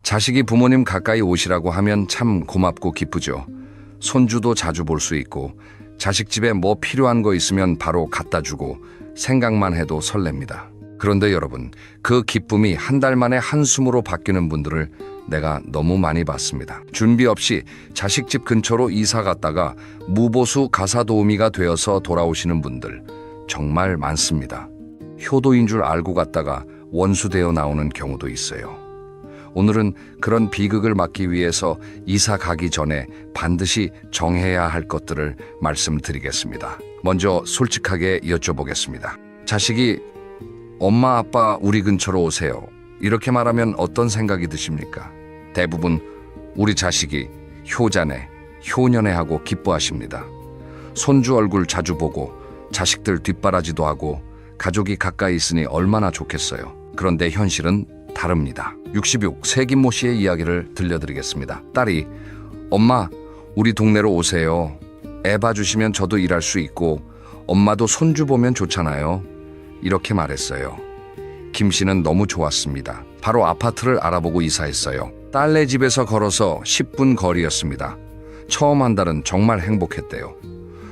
자식이 부모님 가까이 오시라고 하면 참 고맙고 기쁘죠. 손주도 자주 볼 수 있고 자식 집에 뭐 필요한 거 있으면 바로 갖다 주고 생각만 해도 설렙니다. 그런데 여러분, 그 기쁨이 한 달 만에 한숨으로 바뀌는 분들을 내가 너무 많이 봤습니다. 준비 없이 자식 집 근처로 이사 갔다가 무보수 가사 도우미가 되어서 돌아오시는 분들 정말 많습니다. 효도인 줄 알고 갔다가 원수되어 나오는 경우도 있어요. 오늘은 그런 비극을 막기 위해서 이사 가기 전에 반드시 정해야 할 것들을 말씀드리겠습니다. 먼저 솔직하게 여쭤보겠습니다. 자식이 엄마 아빠 우리 근처로 오세요, 이렇게 말하면 어떤 생각이 드십니까? 대부분 우리 자식이 효자네, 효녀네 하고 기뻐하십니다. 손주 얼굴 자주 보고 자식들 뒷바라지도 하고 가족이 가까이 있으니 얼마나 좋겠어요. 그런데 현실은 다릅니다. 66 세김모 씨의 이야기를 들려드리겠습니다. 딸이 엄마 우리 동네로 오세요. 애 봐주시면 저도 일할 수 있고 엄마도 손주 보면 좋잖아요, 이렇게 말했어요. 김 씨는 너무 좋았습니다. 바로 아파트를 알아보고 이사했어요. 딸네 집에서 걸어서 10분 거리였습니다. 처음 한 달은 정말 행복했대요.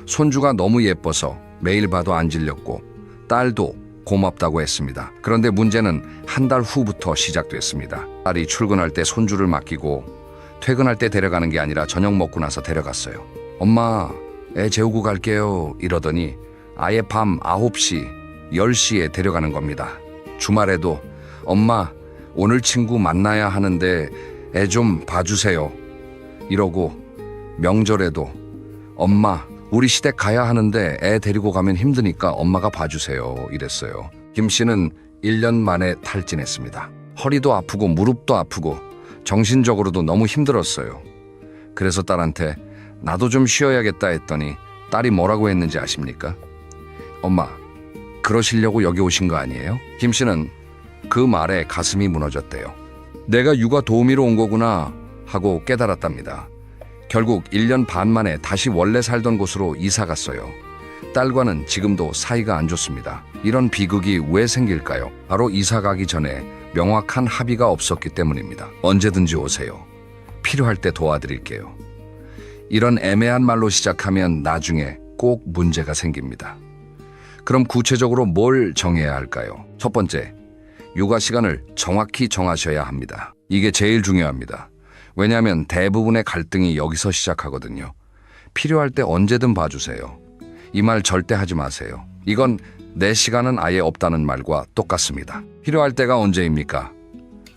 손주가 너무 예뻐서 매일 봐도 안 질렸고 딸도 고맙다고 했습니다. 그런데 문제는 한 달 후부터 시작됐습니다. 딸이 출근할 때 손주를 맡기고 퇴근할 때 데려가는 게 아니라 저녁 먹고 나서 데려갔어요. 엄마, 애 재우고 갈게요, 이러더니 아예 밤 9시, 10시에 데려가는 겁니다. 주말에도 엄마 오늘 친구 만나야 하는데 애 좀 봐주세요, 이러고 명절에도 엄마 우리 시댁 가야 하는데 애 데리고 가면 힘드니까 엄마가 봐주세요, 이랬어요. 김 씨는 1년 만에 탈진했습니다. 허리도 아프고 무릎도 아프고 정신적으로도 너무 힘들었어요. 그래서 딸한테 나도 좀 쉬어야겠다 했더니 딸이 뭐라고 했는지 아십니까? 엄마, 그러시려고 여기 오신 거 아니에요? 김 씨는 그 말에 가슴이 무너졌대요. 내가 육아 도우미로 온 거구나 하고 깨달았답니다. 결국 1년 반 만에 다시 원래 살던 곳으로 이사 갔어요. 딸과는 지금도 사이가 안 좋습니다. 이런 비극이 왜 생길까요? 바로 이사 가기 전에 명확한 합의가 없었기 때문입니다. 언제든지 오세요, 필요할 때 도와드릴게요, 이런 애매한 말로 시작하면 나중에 꼭 문제가 생깁니다. 그럼 구체적으로 뭘 정해야 할까요? 첫 번째, 육아 시간을 정확히 정하셔야 합니다. 이게 제일 중요합니다. 왜냐하면 대부분의 갈등이 여기서 시작하거든요. 필요할 때 언제든 봐주세요, 이 말 절대 하지 마세요. 이건 내 시간은 아예 없다는 말과 똑같습니다. 필요할 때가 언제입니까?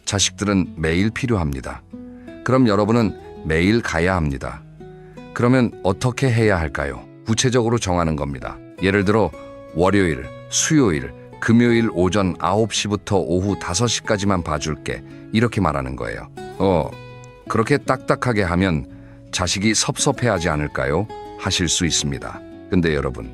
자식들은 매일 필요합니다. 그럼 여러분은 매일 가야 합니다. 그러면 어떻게 해야 할까요? 구체적으로 정하는 겁니다. 예를 들어 월요일, 수요일, 금요일 오전 9시부터 오후 5시까지만 봐줄게, 이렇게 말하는 거예요. 그렇게 딱딱하게 하면 자식이 섭섭해하지 않을까요? 하실 수 있습니다. 근데 여러분,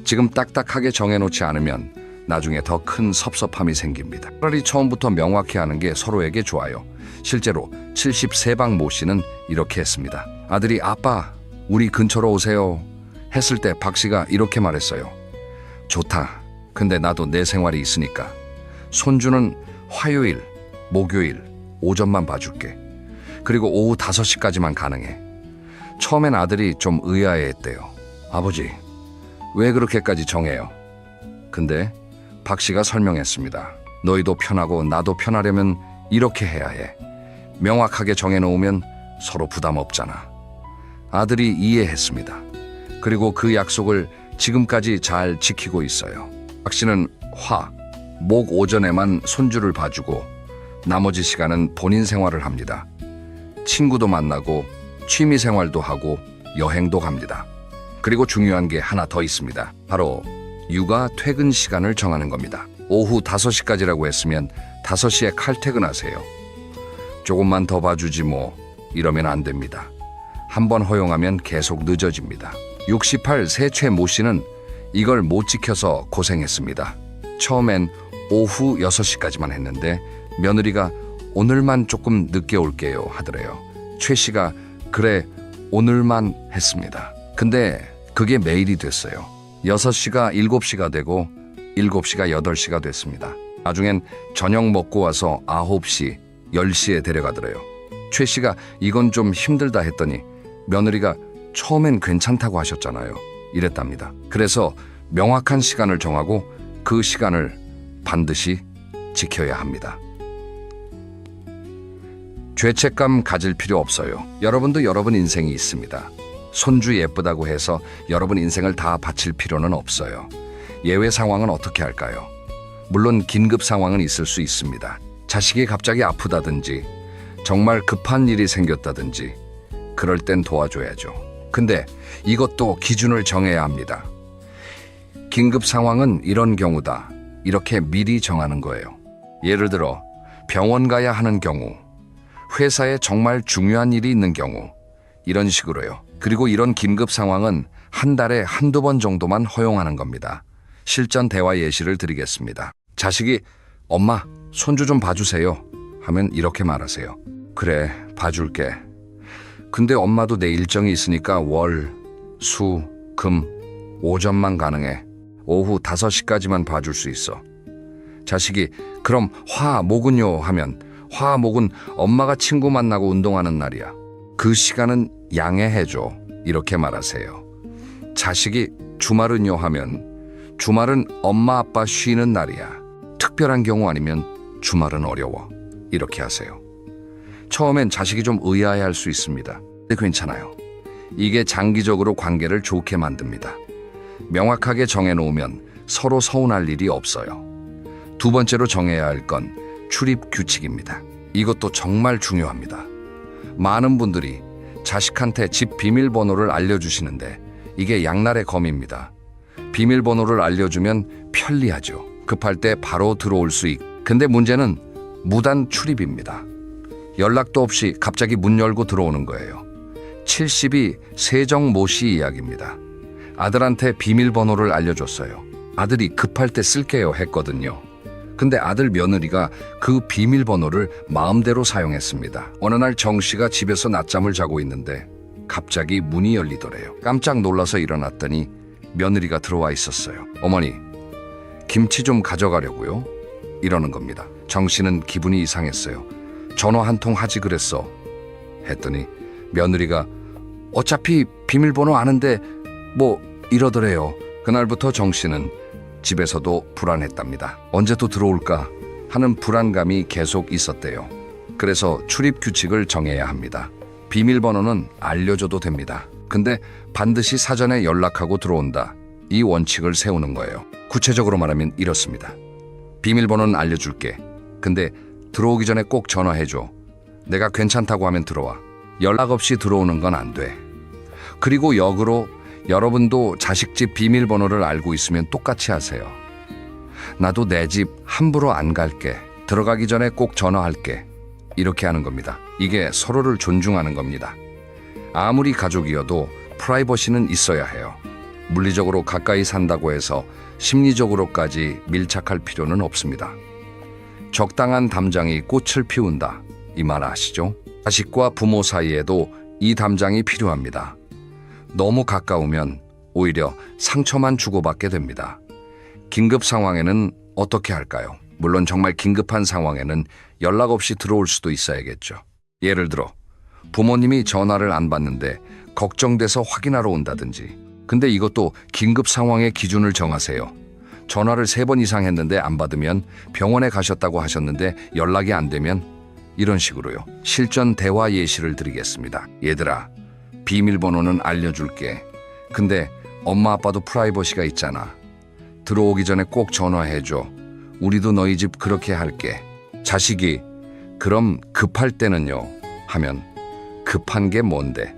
지금 딱딱하게 정해놓지 않으면 나중에 더 큰 섭섭함이 생깁니다. 차라리 처음부터 명확히 하는 게 서로에게 좋아요. 실제로 73방 모 씨는 이렇게 했습니다. 아들이 아빠 우리 근처로 오세요 했을 때 박 씨가 이렇게 말했어요. 좋다. 근데 나도 내 생활이 있으니까 손주는 화요일, 목요일 오전만 봐줄게. 그리고 오후 5시까지만 가능해. 처음엔 아들이 좀 의아해했대요. 아버지, 왜 그렇게까지 정해요? 근데 박 씨가 설명했습니다. 너희도 편하고 나도 편하려면 이렇게 해야 해. 명확하게 정해놓으면 서로 부담 없잖아. 아들이 이해했습니다. 그리고 그 약속을 지금까지 잘 지키고 있어요. 박 씨는 화, 목 오전에만 손주를 봐주고 나머지 시간은 본인 생활을 합니다. 친구도 만나고 취미 생활도 하고 여행도 갑니다. 그리고 중요한 게 하나 더 있습니다. 바로 육아 퇴근 시간을 정하는 겁니다. 오후 5시까지라고 했으면 5시에 칼퇴근하세요. 조금만 더 봐주지 뭐, 이러면 안 됩니다. 한번 허용하면 계속 늦어집니다. 68 세최 모 씨는 이걸 못 지켜서 고생했습니다. 처음엔 오후 6시까지만 했는데 며느리가 오늘만 조금 늦게 올게요 하더래요. 최 씨가 그래 오늘만 했습니다. 근데 그게 매일이 됐어요. 6시가 7시가 되고 7시가 8시가 됐습니다. 나중엔 저녁 먹고 와서 9시, 10시에 데려가더래요. 최 씨가 이건 좀 힘들다 했더니 며느리가 처음엔 괜찮다고 하셨잖아요. 이랬답니다. 그래서 명확한 시간을 정하고 그 시간을 반드시 지켜야 합니다. 죄책감 가질 필요 없어요. 여러분도 여러분 인생이 있습니다. 손주 예쁘다고 해서 여러분 인생을 다 바칠 필요는 없어요. 예외 상황은 어떻게 할까요? 물론 긴급 상황은 있을 수 있습니다. 자식이 갑자기 아프다든지 정말 급한 일이 생겼다든지 그럴 땐 도와줘야죠. 근데 이것도 기준을 정해야 합니다. 긴급 상황은 이런 경우다. 이렇게 미리 정하는 거예요. 예를 들어 병원 가야 하는 경우, 회사에 정말 중요한 일이 있는 경우, 이런 식으로요. 그리고 이런 긴급 상황은 한 달에 한두 번 정도만 허용하는 겁니다. 실전 대화 예시를 드리겠습니다. 자식이 엄마, 손주 좀 봐주세요 하면 이렇게 말하세요. 그래, 봐줄게. 근데 엄마도 내 일정이 있으니까 월, 수, 금, 오전만 가능해. 오후 5시까지만 봐줄 수 있어. 자식이 그럼 화, 목은요 하면 화, 목은 엄마가 친구 만나고 운동하는 날이야. 그 시간은 양해해줘. 이렇게 말하세요. 자식이 주말은요 하면 주말은 엄마 아빠 쉬는 날이야. 특별한 경우 아니면 주말은 어려워. 이렇게 하세요. 처음엔 자식이 좀 의아해할 수 있습니다. 근데 괜찮아요. 이게 장기적으로 관계를 좋게 만듭니다. 명확하게 정해놓으면 서로 서운할 일이 없어요. 두 번째로 정해야 할 건 출입 규칙입니다. 이것도 정말 중요합니다. 많은 분들이 자식한테 집 비밀번호를 알려주시는데 이게 양날의 검입니다. 비밀번호를 알려주면 편리하죠. 급할 때 바로 들어올 수 있고. 근데 문제는 무단 출입입니다. 연락도 없이 갑자기 문 열고 들어오는 거예요. 70이 세정모 씨 이야기입니다. 아들한테 비밀번호를 알려줬어요. 아들이 급할 때 쓸게요 했거든요. 근데 아들 며느리가 그 비밀번호를 마음대로 사용했습니다. 어느 날 정 씨가 집에서 낮잠을 자고 있는데 갑자기 문이 열리더래요. 깜짝 놀라서 일어났더니 며느리가 들어와 있었어요. 어머니, 김치 좀 가져가려고요? 이러는 겁니다. 정 씨는 기분이 이상했어요. 전화 한 통 하지 그랬어. 했더니 며느리가 어차피 비밀번호 아는데 뭐 이러더래요. 그날부터 정 씨는 집에서도 불안했답니다. 언제 또 들어올까 하는 불안감이 계속 있었대요. 그래서 출입 규칙을 정해야 합니다. 비밀번호는 알려줘도 됩니다. 근데 반드시 사전에 연락하고 들어온다. 이 원칙을 세우는 거예요. 구체적으로 말하면 이렇습니다. 비밀번호는 알려줄게. 근데 들어오기 전에 꼭 전화해줘. 내가 괜찮다고 하면 들어와. 연락 없이 들어오는 건 안 돼. 그리고 역으로 여러분도 자식 집 비밀번호를 알고 있으면 똑같이 하세요. 나도 내 집 함부로 안 갈게. 들어가기 전에 꼭 전화할게. 이렇게 하는 겁니다. 이게 서로를 존중하는 겁니다. 아무리 가족이어도 프라이버시는 있어야 해요. 물리적으로 가까이 산다고 해서 심리적으로까지 밀착할 필요는 없습니다. 적당한 담장이 꽃을 피운다. 이 말 아시죠? 자식과 부모 사이에도 이 담장이 필요합니다. 너무 가까우면 오히려 상처만 주고받게 됩니다. 긴급 상황에는 어떻게 할까요? 물론 정말 긴급한 상황에는 연락 없이 들어올 수도 있어야겠죠. 예를 들어 부모님이 전화를 안 받는데 걱정돼서 확인하러 온다든지. 근데 이것도 긴급 상황의 기준을 정하세요. 전화를 3번 이상 했는데 안 받으면 병원에 가셨다고 하셨는데 연락이 안 되면 이런 식으로요. 실전 대화 예시를 드리겠습니다. 얘들아, 비밀번호는 알려줄게. 근데 엄마 아빠도 프라이버시가 있잖아. 들어오기 전에 꼭 전화해줘. 우리도 너희 집 그렇게 할게. 자식이 그럼 급할 때는요 하면 급한 게 뭔데?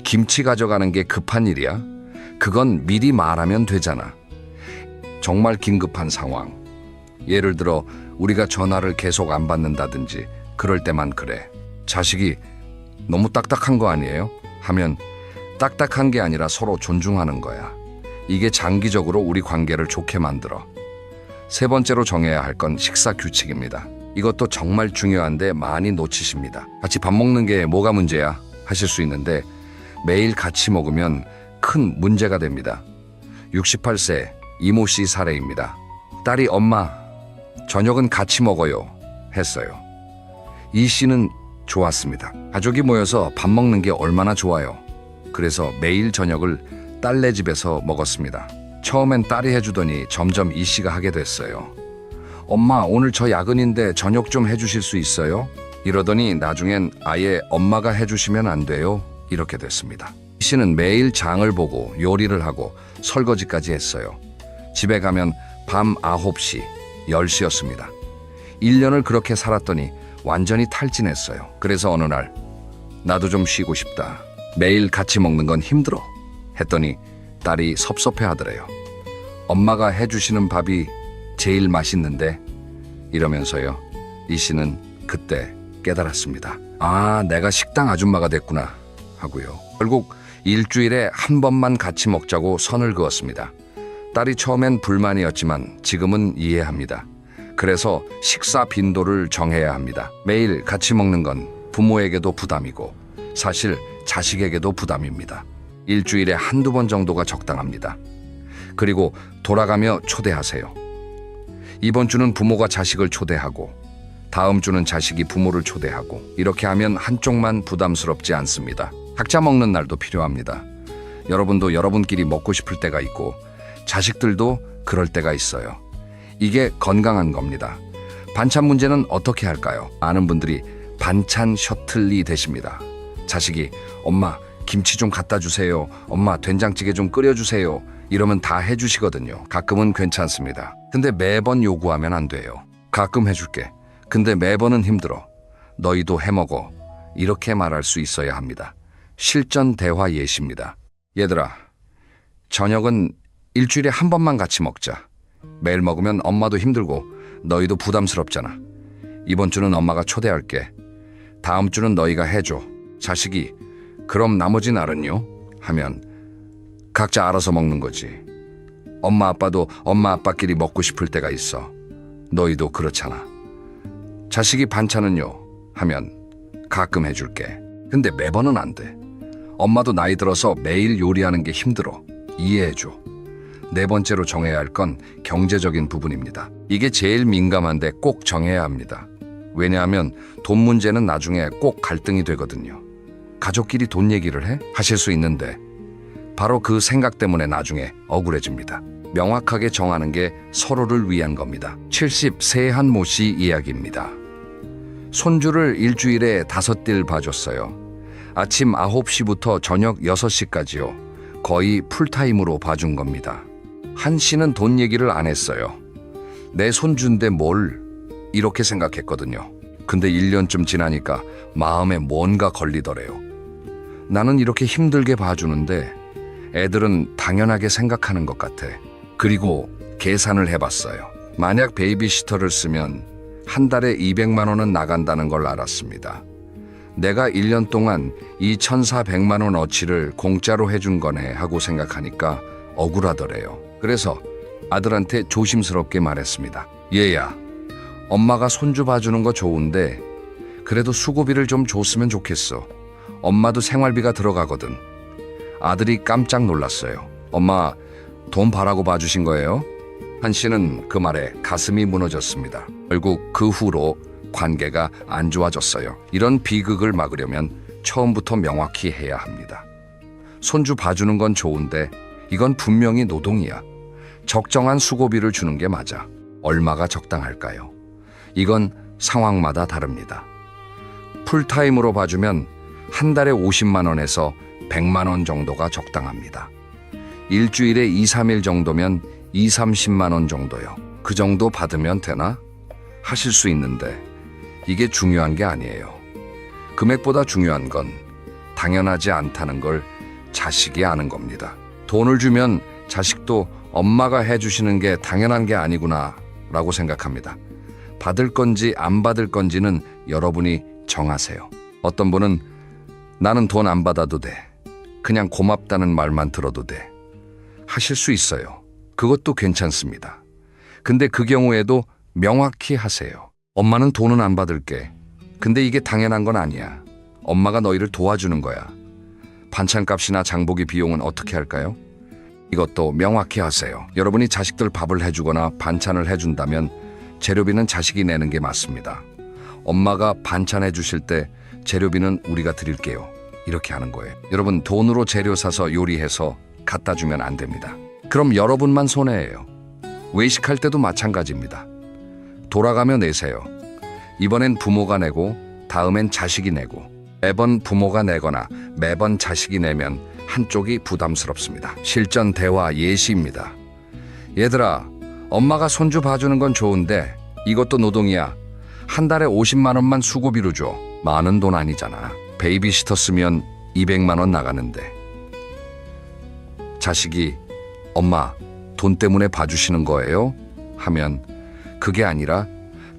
김치 가져가는 게 급한 일이야? 그건 미리 말하면 되잖아. 정말 긴급한 상황. 예를 들어 우리가 전화를 계속 안 받는다든지 그럴 때만 그래. 자식이 너무 딱딱한 거 아니에요? 하면 딱딱한 게 아니라 서로 존중하는 거야. 이게 장기적으로 우리 관계를 좋게 만들어. 3번째로 정해야 할 건 식사 규칙입니다. 이것도 정말 중요한데 많이 놓치십니다. 같이 밥 먹는 게 뭐가 문제야? 하실 수 있는데 매일 같이 먹으면 큰 문제가 됩니다. 68세 이모 씨 사례입니다. 딸이 엄마, 저녁은 같이 먹어요 했어요. 이 씨는 좋았습니다. 가족이 모여서 밥 먹는 게 얼마나 좋아요. 그래서 매일 저녁을 딸네 집에서 먹었습니다. 처음엔 딸이 해주더니 점점 이 씨가 하게 됐어요. 엄마, 오늘 저 야근인데 저녁 좀 해주실 수 있어요? 이러더니 나중엔 아예 엄마가 해주시면 안 돼요? 이렇게 됐습니다. 이 씨는 매일 장을 보고 요리를 하고 설거지까지 했어요. 집에 가면 밤 9시, 10시였습니다. 1년을 그렇게 살았더니 완전히 탈진했어요. 그래서 어느 날 나도 좀 쉬고 싶다. 매일 같이 먹는 건 힘들어. 했더니 딸이 섭섭해 하더래요. 엄마가 해주시는 밥이 제일 맛있는데 이러면서요. 이 씨는 그때 깨달았습니다. 아, 내가 식당 아줌마가 됐구나 하고요. 결국 일주일에 한 번만 같이 먹자고 선을 그었습니다. 딸이 처음엔 불만이었지만 지금은 이해합니다. 그래서 식사 빈도를 정해야 합니다. 매일 같이 먹는 건 부모에게도 부담이고 사실 자식에게도 부담입니다. 일주일에 한두 번 정도가 적당합니다. 그리고 돌아가며 초대하세요. 이번 주는 부모가 자식을 초대하고 다음 주는 자식이 부모를 초대하고 이렇게 하면 한쪽만 부담스럽지 않습니다. 각자 먹는 날도 필요합니다. 여러분도 여러분끼리 먹고 싶을 때가 있고 자식들도 그럴 때가 있어요. 이게 건강한 겁니다. 반찬 문제는 어떻게 할까요? 많은 분들이 반찬 셔틀이 되십니다. 자식이 엄마 김치 좀 갖다 주세요. 엄마 된장찌개 좀 끓여주세요. 이러면 다 해주시거든요. 가끔은 괜찮습니다. 근데 매번 요구하면 안 돼요. 가끔 해줄게. 근데 매번은 힘들어. 너희도 해먹어. 이렇게 말할 수 있어야 합니다. 실전 대화 예시입니다. 얘들아, 저녁은 일주일에 한 번만 같이 먹자. 매일 먹으면 엄마도 힘들고 너희도 부담스럽잖아. 이번 주는 엄마가 초대할게. 다음 주는 너희가 해줘. 자식이 그럼 나머지 날은요? 하면 각자 알아서 먹는 거지. 엄마 아빠도 엄마 아빠끼리 먹고 싶을 때가 있어. 너희도 그렇잖아. 자식이 반찬은요? 하면 가끔 해줄게. 근데 매번은 안 돼. 엄마도 나이 들어서 매일 요리하는 게 힘들어. 이해해줘. 네 번째로 정해야 할 건 경제적인 부분입니다. 이게 제일 민감한데 꼭 정해야 합니다. 왜냐하면 돈 문제는 나중에 꼭 갈등이 되거든요. 가족끼리 돈 얘기를 해? 하실 수 있는데 바로 그 생각 때문에 나중에 억울해집니다. 명확하게 정하는 게 서로를 위한 겁니다. 70세 한 모씨 이야기입니다. 손주를 일주일에 5딜 봐줬어요. 아침 9시부터 저녁 6시까지요. 거의 풀타임으로 봐준 겁니다. 한 씨는 돈 얘기를 안 했어요. 내 손주인데 뭘 이렇게 생각했거든요. 근데 1년쯤 지나니까 마음에 뭔가 걸리더래요. 나는 이렇게 힘들게 봐주는데 애들은 당연하게 생각하는 것 같아. 그리고 계산을 해봤어요. 만약 베이비시터를 쓰면 한 달에 200만 원은 나간다는 걸 알았습니다. 내가 1년 동안 2,400만 원어치를 공짜로 해준 거네 하고 생각하니까 억울하더래요. 그래서 아들한테 조심스럽게 말했습니다. 얘야, 엄마가 손주 봐주는 거 좋은데 그래도 수고비를 좀 줬으면 좋겠어. 엄마도 생활비가 들어가거든. 아들이 깜짝 놀랐어요. 엄마, 돈 바라고 봐주신 거예요? 한 씨는 그 말에 가슴이 무너졌습니다. 결국 그 후로 관계가 안 좋아졌어요. 이런 비극을 막으려면 처음부터 명확히 해야 합니다. 손주 봐주는 건 좋은데 이건 분명히 노동이야. 적정한 수고비를 주는 게 맞아. 얼마가 적당할까요? 이건 상황마다 다릅니다. 풀타임으로 봐주면 한 달에 50만 원에서 100만 원 정도가 적당합니다. 일주일에 2, 3일 정도면 2, 30만 원 정도요. 그 정도 받으면 되나? 하실 수 있는데 이게 중요한 게 아니에요. 금액보다 중요한 건 당연하지 않다는 걸 자식이 아는 겁니다. 돈을 주면 자식도 엄마가 해주시는 게 당연한 게 아니구나 라고 생각합니다. 받을 건지 안 받을 건지는 여러분이 정하세요. 어떤 분은 나는 돈 안 받아도 돼. 그냥 고맙다는 말만 들어도 돼. 하실 수 있어요. 그것도 괜찮습니다. 근데 그 경우에도 명확히 하세요. 엄마는 돈은 안 받을게. 근데 이게 당연한 건 아니야. 엄마가 너희를 도와주는 거야. 반찬값이나 장보기 비용은 어떻게 할까요? 이것도 명확히 하세요. 여러분이 자식들 밥을 해주거나 반찬을 해준다면 재료비는 자식이 내는 게 맞습니다. 엄마가 반찬해 주실 때 재료비는 우리가 드릴게요. 이렇게 하는 거예요. 여러분, 돈으로 재료 사서 요리해서 갖다 주면 안 됩니다. 그럼 여러분만 손해예요. 외식할 때도 마찬가지입니다. 돌아가며 내세요. 이번엔 부모가 내고 다음엔 자식이 내고, 매번 부모가 내거나 매번 자식이 내면 한쪽이 부담스럽습니다. 실전 대화 예시입니다. 얘들아, 엄마가 손주 봐주는 건 좋은데 이것도 노동이야. 한 달에 50만 원만 수고비로 줘. 많은 돈 아니잖아. 베이비시터 쓰면 200만 원 나가는데. 자식이 엄마, 돈 때문에 봐주시는 거예요? 하면 그게 아니라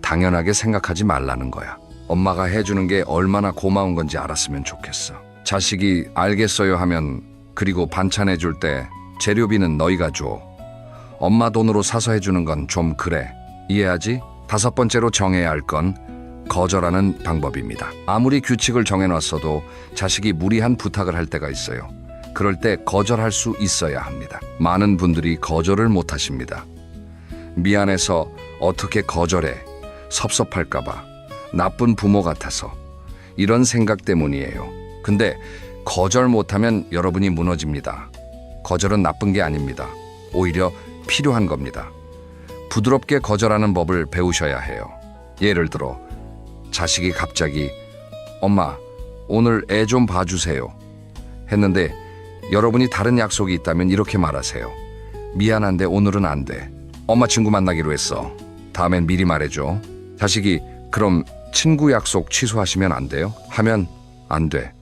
당연하게 생각하지 말라는 거야. 엄마가 해주는 게 얼마나 고마운 건지 알았으면 좋겠어. 자식이 알겠어요 하면 그리고 반찬 해줄 때 재료비는 너희가 줘. 엄마 돈으로 사서 해주는 건 좀 그래. 이해하지? 5번째로 정해야 할 건 거절하는 방법입니다. 아무리 규칙을 정해놨어도 자식이 무리한 부탁을 할 때가 있어요. 그럴 때 거절할 수 있어야 합니다. 많은 분들이 거절을 못 하십니다. 미안해서 어떻게 거절해? 섭섭할까봐. 나쁜 부모 같아서. 이런 생각 때문이에요. 근데 거절 못하면 여러분이 무너집니다. 거절은 나쁜 게 아닙니다. 오히려 필요한 겁니다. 부드럽게 거절하는 법을 배우셔야 해요. 예를 들어 자식이 갑자기 엄마, 오늘 애 좀 봐주세요 했는데 여러분이 다른 약속이 있다면 이렇게 말하세요. 미안한데 오늘은 안 돼. 엄마 친구 만나기로 했어. 다음엔 미리 말해줘. 자식이 그럼 친구 약속 취소하시면 안 돼요? 하면 안 돼.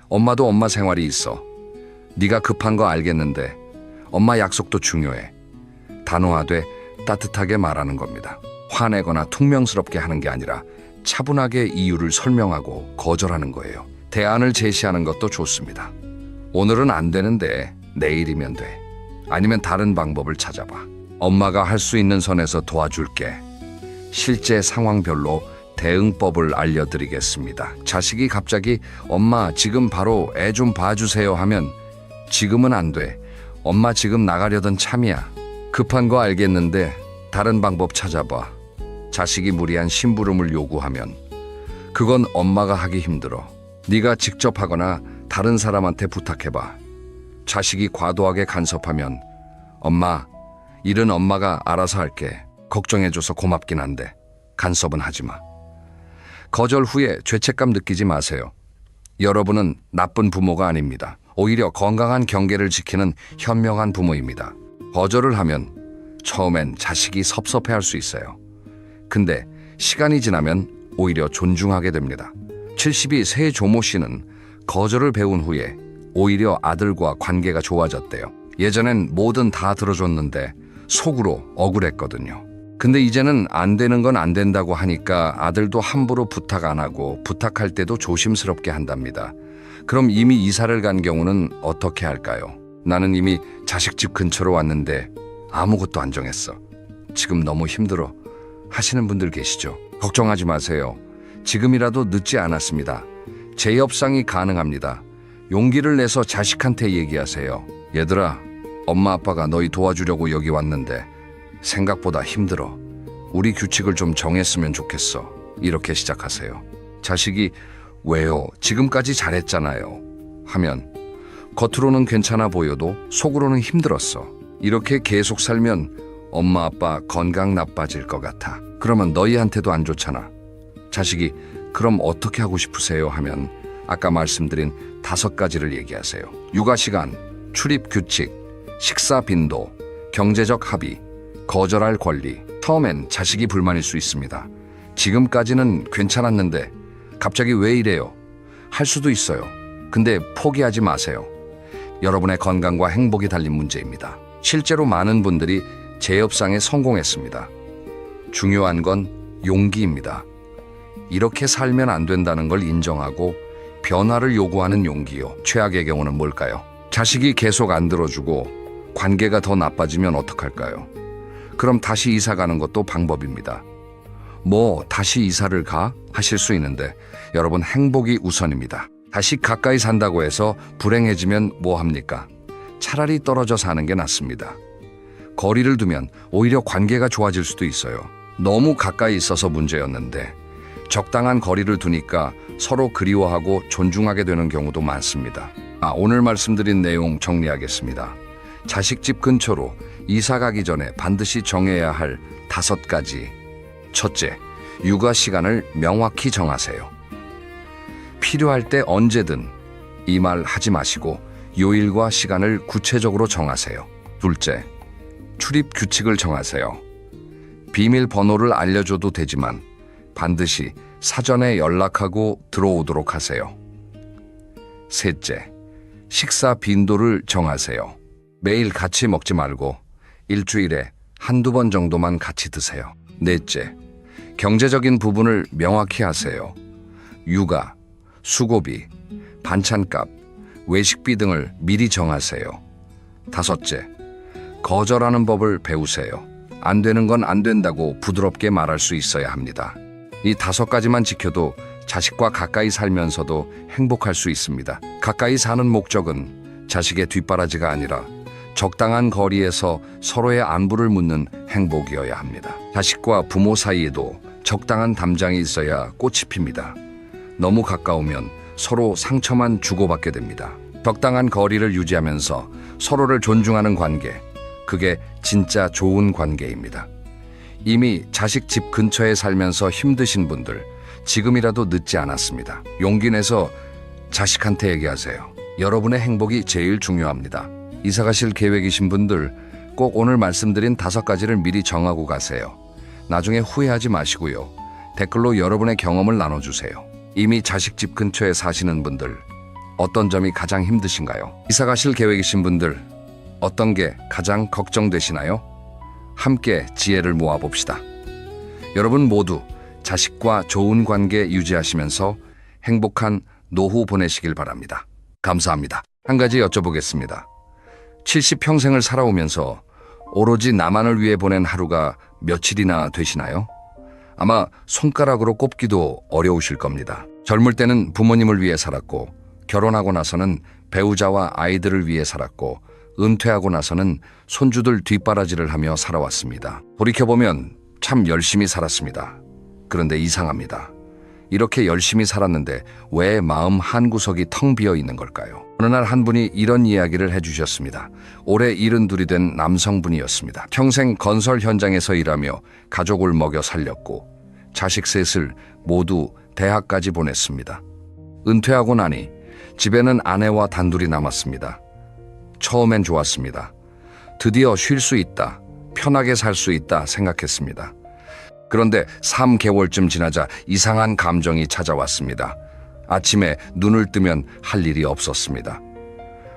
엄마도 엄마 생활이 있어. 네가 급한 거 알겠는데 엄마 약속도 중요해. 단호하되 따뜻하게 말하는 겁니다. 화내거나 퉁명스럽게 하는 게 아니라 차분하게 이유를 설명하고 거절하는 거예요. 대안을 제시하는 것도 좋습니다. 오늘은 안 되는데 내일이면 돼. 아니면 다른 방법을 찾아봐. 엄마가 할 수 있는 선에서 도와줄게. 실제 상황별로 대응법을 알려드리겠습니다. 자식이 갑자기 엄마 지금 바로 애 좀 봐주세요 하면 지금은 안 돼. 엄마 지금 나가려던 참이야. 급한 거 알겠는데 다른 방법 찾아봐. 자식이 무리한 심부름을 요구하면 그건 엄마가 하기 힘들어. 네가 직접 하거나 다른 사람한테 부탁해봐. 자식이 과도하게 간섭하면 엄마, 일은 엄마가 알아서 할게. 걱정해줘서 고맙긴 한데 간섭은 하지 마. 거절 후에 죄책감 느끼지 마세요. 여러분은 나쁜 부모가 아닙니다. 오히려 건강한 경계를 지키는 현명한 부모입니다. 거절을 하면 처음엔 자식이 섭섭해할 수 있어요. 근데 시간이 지나면 오히려 존중하게 됩니다. 70이 새 조모 씨는 거절을 배운 후에 오히려 아들과 관계가 좋아졌대요. 예전엔 뭐든 다 들어줬는데 속으로 억울했거든요. 근데 이제는 안 되는 건 안 된다고 하니까 아들도 함부로 부탁 안 하고 부탁할 때도 조심스럽게 한답니다. 그럼 이미 이사를 간 경우는 어떻게 할까요? 나는 이미 자식 집 근처로 왔는데 아무것도 안 정했어. 지금 너무 힘들어 하시는 분들 계시죠? 걱정하지 마세요. 지금이라도 늦지 않았습니다. 재협상이 가능합니다. 용기를 내서 자식한테 얘기하세요. 얘들아, 엄마 아빠가 너희 도와주려고 여기 왔는데 생각보다 힘들어. 우리 규칙을 좀 정했으면 좋겠어. 이렇게 시작하세요. 자식이 왜요? 지금까지 잘했잖아요. 하면 겉으로는 괜찮아 보여도 속으로는 힘들었어. 이렇게 계속 살면 엄마 아빠 건강 나빠질 것 같아. 그러면 너희한테도 안 좋잖아. 자식이 그럼 어떻게 하고 싶으세요? 하면 아까 말씀드린 5가지를 얘기하세요. 육아 시간, 출입 규칙, 식사 빈도, 경제적 합의, 거절할 권리. 처음엔 자식이 불만일 수 있습니다. 지금까지는 괜찮았는데 갑자기 왜 이래요? 할 수도 있어요. 근데 포기하지 마세요. 여러분의 건강과 행복이 달린 문제입니다. 실제로 많은 분들이 재협상에 성공했습니다. 중요한 건 용기입니다. 이렇게 살면 안 된다는 걸 인정하고 변화를 요구하는 용기요. 최악의 경우는 뭘까요? 자식이 계속 안 들어주고 관계가 더 나빠지면 어떡할까요? 그럼 다시 이사 가는 것도 방법입니다. 뭐 다시 이사를 가? 하실 수 있는데 여러분, 행복이 우선입니다. 다시 가까이 산다고 해서 불행해지면 뭐 합니까? 차라리 떨어져 사는 게 낫습니다. 거리를 두면 오히려 관계가 좋아질 수도 있어요. 너무 가까이 있어서 문제였는데 적당한 거리를 두니까 서로 그리워하고 존중하게 되는 경우도 많습니다. 오늘 말씀드린 내용 정리하겠습니다. 자식 집 근처로 이사 가기 전에 반드시 정해야 할 5가지. 첫째, 육아 시간을 명확히 정하세요. 필요할 때 언제든 이 말 하지 마시고 요일과 시간을 구체적으로 정하세요. 둘째, 출입 규칙을 정하세요. 비밀번호를 알려줘도 되지만 반드시 사전에 연락하고 들어오도록 하세요. 셋째, 식사 빈도를 정하세요. 매일 같이 먹지 말고 일주일에 한두 번 정도만 같이 드세요. 넷째, 경제적인 부분을 명확히 하세요. 육아, 수고비, 반찬값, 외식비 등을 미리 정하세요. 다섯째, 거절하는 법을 배우세요. 안 되는 건 안 된다고 부드럽게 말할 수 있어야 합니다. 이 5가지만 지켜도 자식과 가까이 살면서도 행복할 수 있습니다. 가까이 사는 목적은 자식의 뒷바라지가 아니라 적당한 거리에서 서로의 안부를 묻는 행복이어야 합니다. 자식과 부모 사이에도 적당한 담장이 있어야 꽃이 핍니다. 너무 가까우면 서로 상처만 주고받게 됩니다. 적당한 거리를 유지하면서 서로를 존중하는 관계, 그게 진짜 좋은 관계입니다. 이미 자식 집 근처에 살면서 힘드신 분들, 지금이라도 늦지 않았습니다. 용기 내서 자식한테 얘기하세요. 여러분의 행복이 제일 중요합니다. 이사 가실 계획이신 분들, 꼭 오늘 말씀드린 5가지를 미리 정하고 가세요. 나중에 후회하지 마시고요. 댓글로 여러분의 경험을 나눠주세요. 이미 자식 집 근처에 사시는 분들, 어떤 점이 가장 힘드신가요? 이사 가실 계획이신 분들, 어떤 게 가장 걱정되시나요? 함께 지혜를 모아봅시다. 여러분 모두 자식과 좋은 관계 유지하시면서 행복한 노후 보내시길 바랍니다. 감사합니다. 한 가지 여쭤보겠습니다. 70평생을 살아오면서 오로지 나만을 위해 보낸 하루가 며칠이나 되시나요? 아마 손가락으로 꼽기도 어려우실 겁니다. 젊을 때는 부모님을 위해 살았고, 결혼하고 나서는 배우자와 아이들을 위해 살았고, 은퇴하고 나서는 손주들 뒷바라지를 하며 살아왔습니다. 돌이켜보면 참 열심히 살았습니다. 그런데 이상합니다. 이렇게 열심히 살았는데 왜 마음 한구석이 텅 비어 있는 걸까요? 어느 날 한 분이 이런 이야기를 해주셨습니다. 올해 72이 된 남성분이었습니다. 평생 건설 현장에서 일하며 가족을 먹여 살렸고 자식 셋을 모두 대학까지 보냈습니다. 은퇴하고 나니 집에는 아내와 단둘이 남았습니다. 처음엔 좋았습니다. 드디어 쉴 수 있다, 편하게 살 수 있다 생각했습니다. 그런데 3개월쯤 지나자 이상한 감정이 찾아왔습니다. 아침에 눈을 뜨면 할 일이 없었습니다.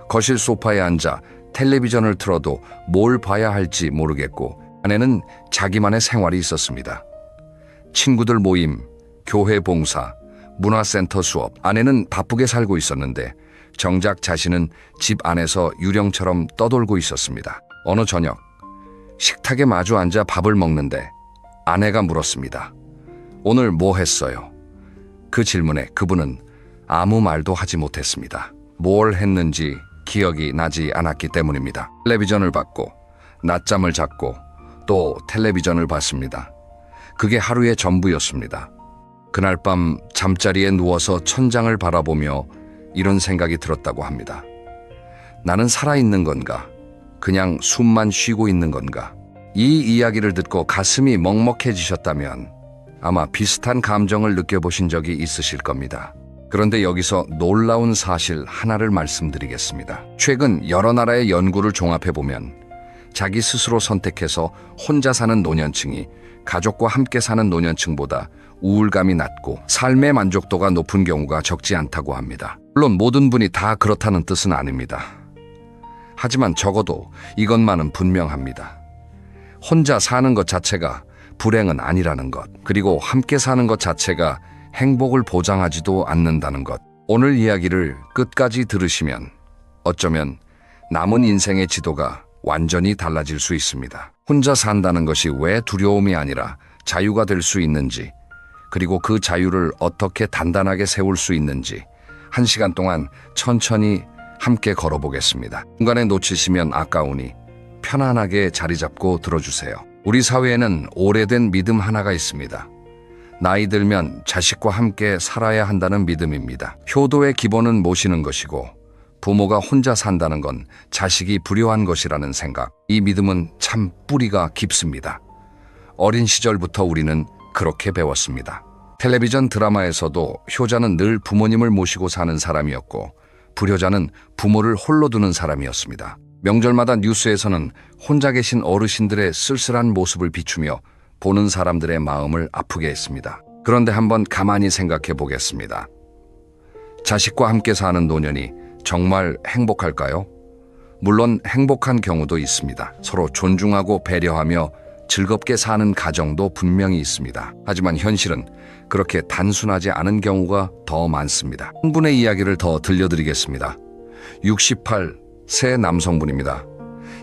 거실 소파에 앉아 텔레비전을 틀어도 뭘 봐야 할지 모르겠고, 아내는 자기만의 생활이 있었습니다. 친구들 모임, 교회 봉사, 문화센터 수업, 아내는 바쁘게 살고 있었는데 정작 자신은 집 안에서 유령처럼 떠돌고 있었습니다. 어느 저녁, 식탁에 마주 앉아 밥을 먹는데 아내가 물었습니다. 오늘 뭐 했어요? 그 질문에 그분은 아무 말도 하지 못했습니다. 뭘 했는지 기억이 나지 않았기 때문입니다. 텔레비전을 봤고, 낮잠을 잤고, 또 텔레비전을 봤습니다. 그게 하루의 전부였습니다. 그날 밤 잠자리에 누워서 천장을 바라보며 이런 생각이 들었다고 합니다. 나는 살아있는 건가? 그냥 숨만 쉬고 있는 건가? 이 이야기를 듣고 가슴이 먹먹해지셨다면 아마 비슷한 감정을 느껴보신 적이 있으실 겁니다. 그런데 여기서 놀라운 사실 하나를 말씀드리겠습니다. 최근 여러 나라의 연구를 종합해보면 자기 스스로 선택해서 혼자 사는 노년층이 가족과 함께 사는 노년층보다 우울감이 낮고 삶의 만족도가 높은 경우가 적지 않다고 합니다. 물론 모든 분이 다 그렇다는 뜻은 아닙니다. 하지만 적어도 이것만은 분명합니다. 혼자 사는 것 자체가 불행은 아니라는 것, 그리고 함께 사는 것 자체가 행복을 보장하지도 않는다는 것. 오늘 이야기를 끝까지 들으시면 어쩌면 남은 인생의 지도가 완전히 달라질 수 있습니다. 혼자 산다는 것이 왜 두려움이 아니라 자유가 될 수 있는지, 그리고 그 자유를 어떻게 단단하게 세울 수 있는지 1시간 동안 천천히 함께 걸어보겠습니다. 중간에 놓치시면 아까우니 편안하게 자리 잡고 들어주세요. 우리 사회에는 오래된 믿음 하나가 있습니다. 나이 들면 자식과 함께 살아야 한다는 믿음입니다. 효도의 기본은 모시는 것이고 부모가 혼자 산다는 건 자식이 불효한 것이라는 생각. 이 믿음은 참 뿌리가 깊습니다. 어린 시절부터 우리는 그렇게 배웠습니다. 텔레비전 드라마에서도 효자는 늘 부모님을 모시고 사는 사람이었고 불효자는 부모를 홀로 두는 사람이었습니다. 명절마다 뉴스에서는 혼자 계신 어르신들의 쓸쓸한 모습을 비추며 보는 사람들의 마음을 아프게 했습니다. 그런데 한번 가만히 생각해 보겠습니다. 자식과 함께 사는 노년이 정말 행복할까요? 물론 행복한 경우도 있습니다. 서로 존중하고 배려하며 즐겁게 사는 가정도 분명히 있습니다. 하지만 현실은 그렇게 단순하지 않은 경우가 더 많습니다. 한 분의 이야기를 더 들려드리겠습니다. 68세 남성분입니다.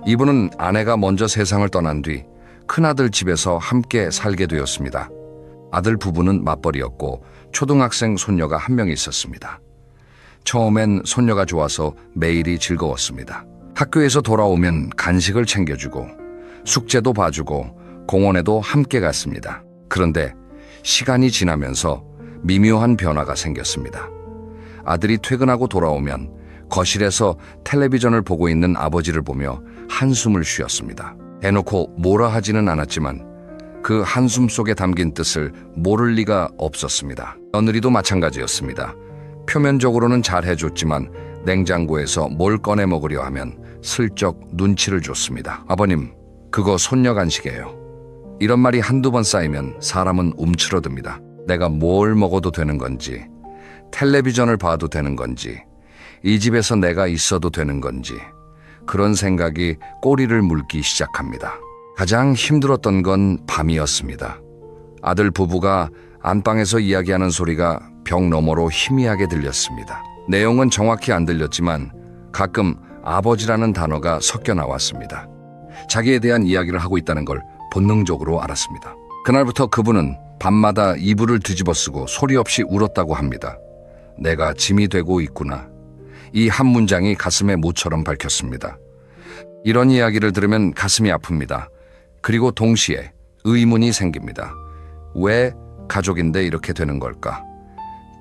이분은 아내가 먼저 세상을 떠난 뒤 큰아들 집에서 함께 살게 되었습니다. 아들 부부는 맞벌이였고 초등학생 손녀가 한 명 있었습니다. 처음엔 손녀가 좋아서 매일이 즐거웠습니다. 학교에서 돌아오면 간식을 챙겨주고 숙제도 봐주고 공원에도 함께 갔습니다. 그런데 시간이 지나면서 미묘한 변화가 생겼습니다. 아들이 퇴근하고 돌아오면 거실에서 텔레비전을 보고 있는 아버지를 보며 한숨을 쉬었습니다. 대놓고 뭐라 하지는 않았지만 그 한숨 속에 담긴 뜻을 모를 리가 없었습니다. 며느리도 마찬가지였습니다. 표면적으로는 잘 해줬지만 냉장고에서 뭘 꺼내 먹으려 하면 슬쩍 눈치를 줬습니다. 아버님, 그거 손녀 간식이에요. 이런 말이 한두 번 쌓이면 사람은 움츠러듭니다. 내가 뭘 먹어도 되는 건지, 텔레비전을 봐도 되는 건지, 이 집에서 내가 있어도 되는 건지, 그런 생각이 꼬리를 물기 시작합니다. 가장 힘들었던 건 밤이었습니다. 아들 부부가 안방에서 이야기하는 소리가 벽 너머로 희미하게 들렸습니다. 내용은 정확히 안 들렸지만 가끔 아버지라는 단어가 섞여 나왔습니다. 자기에 대한 이야기를 하고 있다는 걸 본능적으로 알았습니다. 그날부터 그분은 밤마다 이불을 뒤집어 쓰고 소리 없이 울었다고 합니다. 내가 짐이 되고 있구나. 이 한 문장이 가슴에 모처럼 박혔습니다. 이런 이야기를 들으면 가슴이 아픕니다. 그리고 동시에 의문이 생깁니다. 왜 가족인데 이렇게 되는 걸까?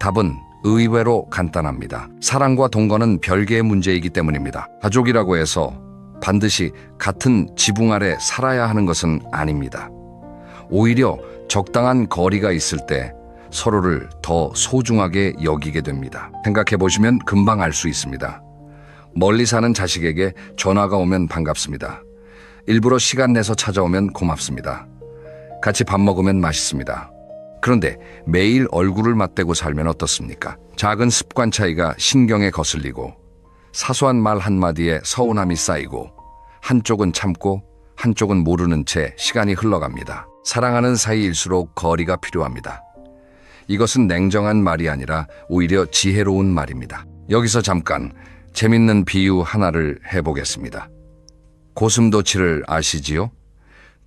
답은 의외로 간단합니다. 사랑과 동거는 별개의 문제이기 때문입니다. 가족이라고 해서 반드시 같은 지붕 아래 살아야 하는 것은 아닙니다. 오히려 적당한 거리가 있을 때 서로를 더 소중하게 여기게 됩니다. 생각해 보시면 금방 알 수 있습니다. 멀리 사는 자식에게 전화가 오면 반갑습니다. 일부러 시간 내서 찾아오면 고맙습니다. 같이 밥 먹으면 맛있습니다. 그런데 매일 얼굴을 맞대고 살면 어떻습니까? 작은 습관 차이가 신경에 거슬리고 사소한 말 한마디에 서운함이 쌓이고 한쪽은 참고 한쪽은 모르는 채 시간이 흘러갑니다. 사랑하는 사이일수록 거리가 필요합니다. 이것은 냉정한 말이 아니라 오히려 지혜로운 말입니다. 여기서 잠깐 재밌는 비유 하나를 해보겠습니다. 고슴도치를 아시지요?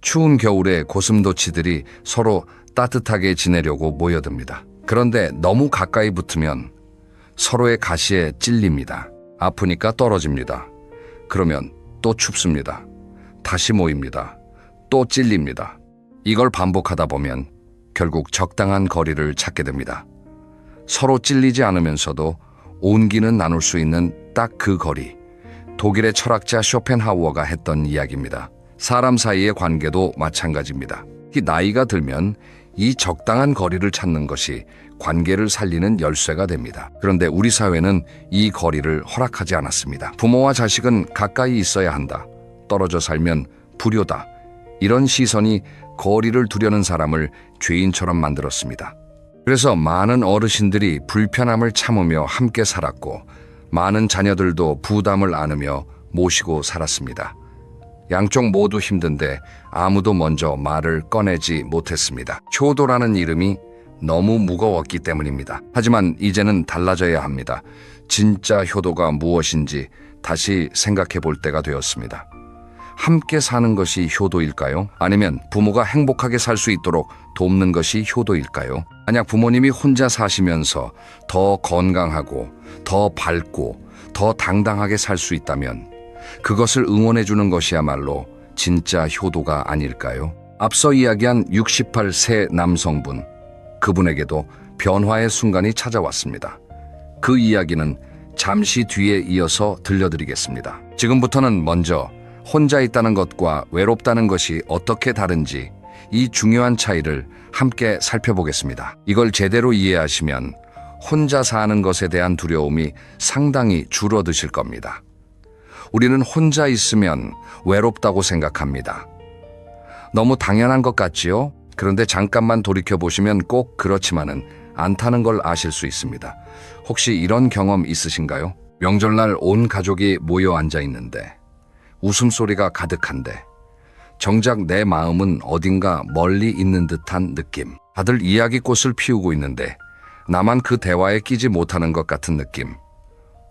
추운 겨울에 고슴도치들이 서로 따뜻하게 지내려고 모여듭니다. 그런데 너무 가까이 붙으면 서로의 가시에 찔립니다. 아프니까 떨어집니다. 그러면 또 춥습니다. 다시 모입니다. 또 찔립니다. 이걸 반복하다 보면 결국 적당한 거리를 찾게 됩니다. 서로 찔리지 않으면서도 온기는 나눌 수 있는 딱 그 거리. 독일의 철학자 쇼펜하우어가 했던 이야기입니다. 사람 사이의 관계도 마찬가지입니다. 나이가 들면 이 적당한 거리를 찾는 것이 관계를 살리는 열쇠가 됩니다. 그런데 우리 사회는 이 거리를 허락하지 않았습니다. 부모와 자식은 가까이 있어야 한다. 떨어져 살면 불효다. 이런 시선이 거리를 두려는 사람을 죄인처럼 만들었습니다. 그래서 많은 어르신들이 불편함을 참으며 함께 살았고 많은 자녀들도 부담을 안으며 모시고 살았습니다. 양쪽 모두 힘든데 아무도 먼저 말을 꺼내지 못했습니다. 효도라는 이름이 너무 무거웠기 때문입니다. 하지만 이제는 달라져야 합니다. 진짜 효도가 무엇인지 다시 생각해 볼 때가 되었습니다. 함께 사는 것이 효도일까요? 아니면 부모가 행복하게 살 수 있도록 돕는 것이 효도일까요? 만약 부모님이 혼자 사시면서 더 건강하고 더 밝고 더 당당하게 살 수 있다면 그것을 응원해 주는 것이야말로 진짜 효도가 아닐까요? 앞서 이야기한 68세 남성분, 그분에게도 변화의 순간이 찾아왔습니다. 그 이야기는 잠시 뒤에 이어서 들려드리겠습니다. 지금부터는 먼저 혼자 있다는 것과 외롭다는 것이 어떻게 다른지 이 중요한 차이를 함께 살펴보겠습니다. 이걸 제대로 이해하시면 혼자 사는 것에 대한 두려움이 상당히 줄어드실 겁니다. 우리는 혼자 있으면 외롭다고 생각합니다. 너무 당연한 것 같지요? 그런데 잠깐만 돌이켜보시면 꼭 그렇지만은 않다는 걸 아실 수 있습니다. 혹시 이런 경험 있으신가요? 명절날 온 가족이 모여 앉아 있는데 웃음소리가 가득한데 정작 내 마음은 어딘가 멀리 있는 듯한 느낌. 다들 이야기꽃을 피우고 있는데 나만 그 대화에 끼지 못하는 것 같은 느낌.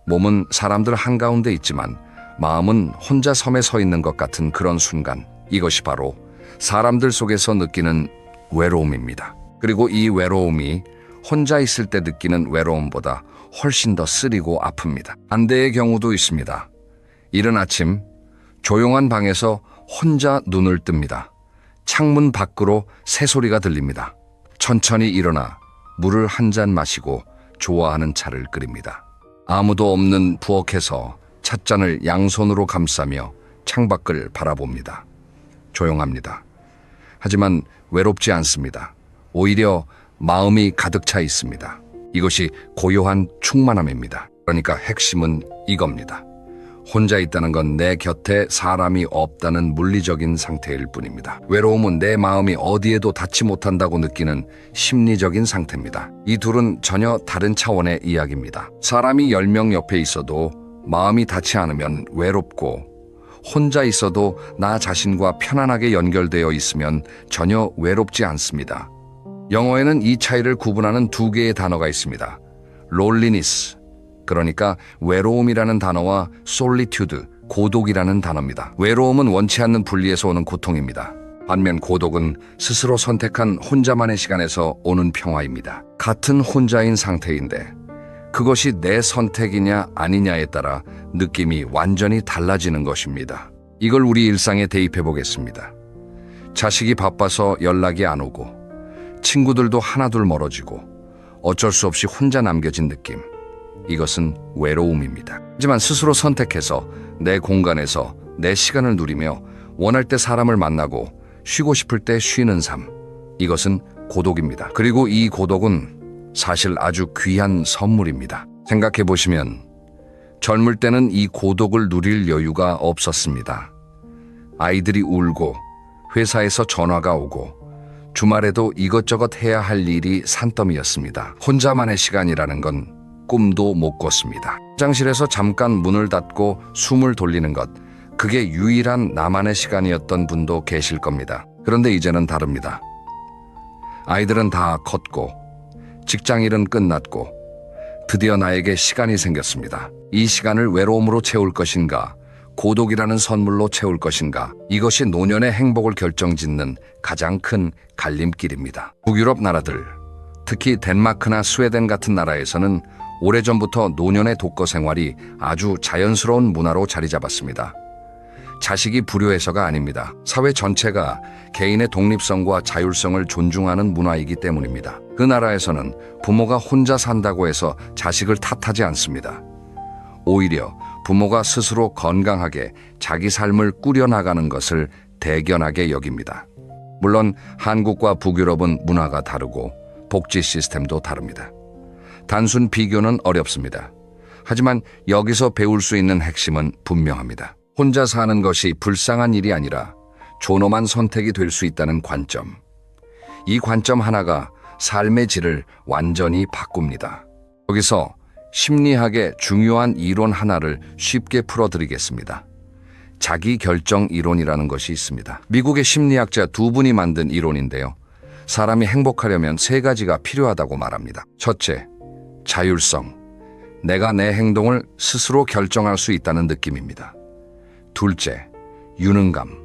몸은 사람들 한가운데 있지만 마음은 혼자 섬에 서 있는 것 같은 그런 순간. 이것이 바로 사람들 속에서 느끼는 외로움입니다. 그리고 이 외로움이 혼자 있을 때 느끼는 외로움보다 훨씬 더 쓰리고 아픕니다. 반대의 경우도 있습니다. 이른 아침 조용한 방에서 혼자 눈을 뜹니다. 창문 밖으로 새소리가 들립니다. 천천히 일어나 물을 한 잔 마시고 좋아하는 차를 끓입니다. 아무도 없는 부엌에서 찻잔을 양손으로 감싸며 창밖을 바라봅니다. 조용합니다. 하지만 외롭지 않습니다. 오히려 마음이 가득 차 있습니다. 이것이 고요한 충만함입니다. 그러니까 핵심은 이겁니다. 혼자 있다는 건 내 곁에 사람이 없다는 물리적인 상태일 뿐입니다. 외로움은 내 마음이 어디에도 닿지 못한다고 느끼는 심리적인 상태입니다. 이 둘은 전혀 다른 차원의 이야기입니다. 사람이 10명 옆에 있어도 마음이 닿지 않으면 외롭고, 혼자 있어도 나 자신과 편안하게 연결되어 있으면 전혀 외롭지 않습니다. 영어에는 이 차이를 구분하는 두 개의 단어가 있습니다. loneliness, 그러니까 외로움이라는 단어와 solitude, 고독이라는 단어입니다. 외로움은 원치 않는 분리에서 오는 고통입니다. 반면 고독은 스스로 선택한 혼자만의 시간에서 오는 평화입니다. 같은 혼자인 상태인데 그것이 내 선택이냐 아니냐에 따라 느낌이 완전히 달라지는 것입니다. 이걸 우리 일상에 대입해 보겠습니다. 자식이 바빠서 연락이 안 오고, 친구들도 하나둘 멀어지고, 어쩔 수 없이 혼자 남겨진 느낌. 이것은 외로움입니다. 하지만 스스로 선택해서 내 공간에서 내 시간을 누리며 원할 때 사람을 만나고 쉬고 싶을 때 쉬는 삶. 이것은 고독입니다. 그리고 이 고독은 사실 아주 귀한 선물입니다. 생각해 보시면 젊을 때는 이 고독을 누릴 여유가 없었습니다. 아이들이 울고 회사에서 전화가 오고 주말에도 이것저것 해야 할 일이 산더미였습니다. 혼자만의 시간이라는 건 꿈도 못 꿨습니다. 화장실에서 잠깐 문을 닫고 숨을 돌리는 것, 그게 유일한 나만의 시간이었던 분도 계실 겁니다. 그런데 이제는 다릅니다. 아이들은 다 컸고 직장일은 끝났고 드디어 나에게 시간이 생겼습니다. 이 시간을 외로움으로 채울 것인가, 고독이라는 선물로 채울 것인가, 이것이 노년의 행복을 결정짓는 가장 큰 갈림길입니다. 북유럽 나라들, 특히 덴마크나 스웨덴 같은 나라에서는 오래전부터 노년의 독거 생활이 아주 자연스러운 문화로 자리 잡았습니다. 자식이 불효해서가 아닙니다. 사회 전체가 개인의 독립성과 자율성을 존중하는 문화이기 때문입니다. 그 나라에서는 부모가 혼자 산다고 해서 자식을 탓하지 않습니다. 오히려 부모가 스스로 건강하게 자기 삶을 꾸려나가는 것을 대견하게 여깁니다. 물론 한국과 북유럽은 문화가 다르고 복지 시스템도 다릅니다. 단순 비교는 어렵습니다. 하지만 여기서 배울 수 있는 핵심은 분명합니다. 혼자 사는 것이 불쌍한 일이 아니라 존엄한 선택이 될 수 있다는 관점. 이 관점 하나가 삶의 질을 완전히 바꿉니다. 여기서 심리학의 중요한 이론 하나를 쉽게 풀어드리겠습니다. 자기결정 이론이라는 것이 있습니다. 미국의 심리학자 두 분이 만든 이론인데요. 사람이 행복하려면 세 가지가 필요하다고 말합니다. 첫째, 자율성. 내가 내 행동을 스스로 결정할 수 있다는 느낌입니다. 둘째, 유능감.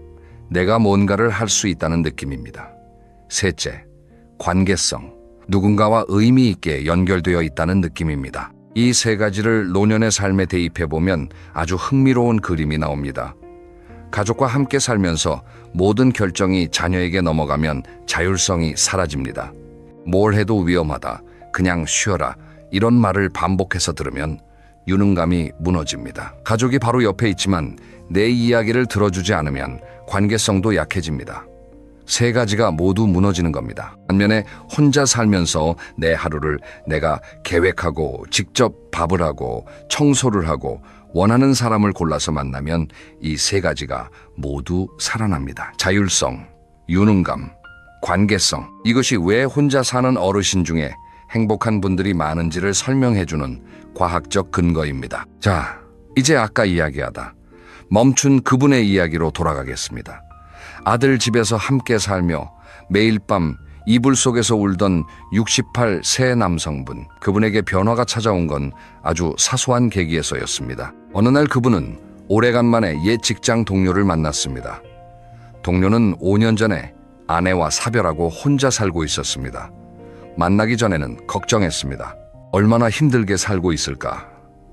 내가 뭔가를 할 수 있다는 느낌입니다. 셋째, 관계성. 누군가와 의미 있게 연결되어 있다는 느낌입니다. 이 세 가지를 노년의 삶에 대입해보면 아주 흥미로운 그림이 나옵니다. 가족과 함께 살면서 모든 결정이 자녀에게 넘어가면 자율성이 사라집니다. 뭘 해도 위험하다, 그냥 쉬어라, 이런 말을 반복해서 들으면 유능감이 무너집니다. 가족이 바로 옆에 있지만 내 이야기를 들어주지 않으면 관계성도 약해집니다. 세 가지가 모두 무너지는 겁니다. 반면에 혼자 살면서 내 하루를 내가 계획하고 직접 밥을 하고 청소를 하고 원하는 사람을 골라서 만나면 이 세 가지가 모두 살아납니다. 자율성, 유능감, 관계성. 이것이 왜 혼자 사는 어르신 중에 행복한 분들이 많은지를 설명해주는 과학적 근거입니다. 자, 이제 아까 이야기하다 멈춘 그분의 이야기로 돌아가겠습니다. 아들 집에서 함께 살며 매일 밤 이불 속에서 울던 68 세 남성분. 그분에게 변화가 찾아온 건 아주 사소한 계기에서였습니다. 어느 날 그분은 오래간만에 옛 직장 동료를 만났습니다. 동료는 5년 전에 아내와 사별하고 혼자 살고 있었습니다. 만나기 전에는 걱정했습니다. 얼마나 힘들게 살고 있을까?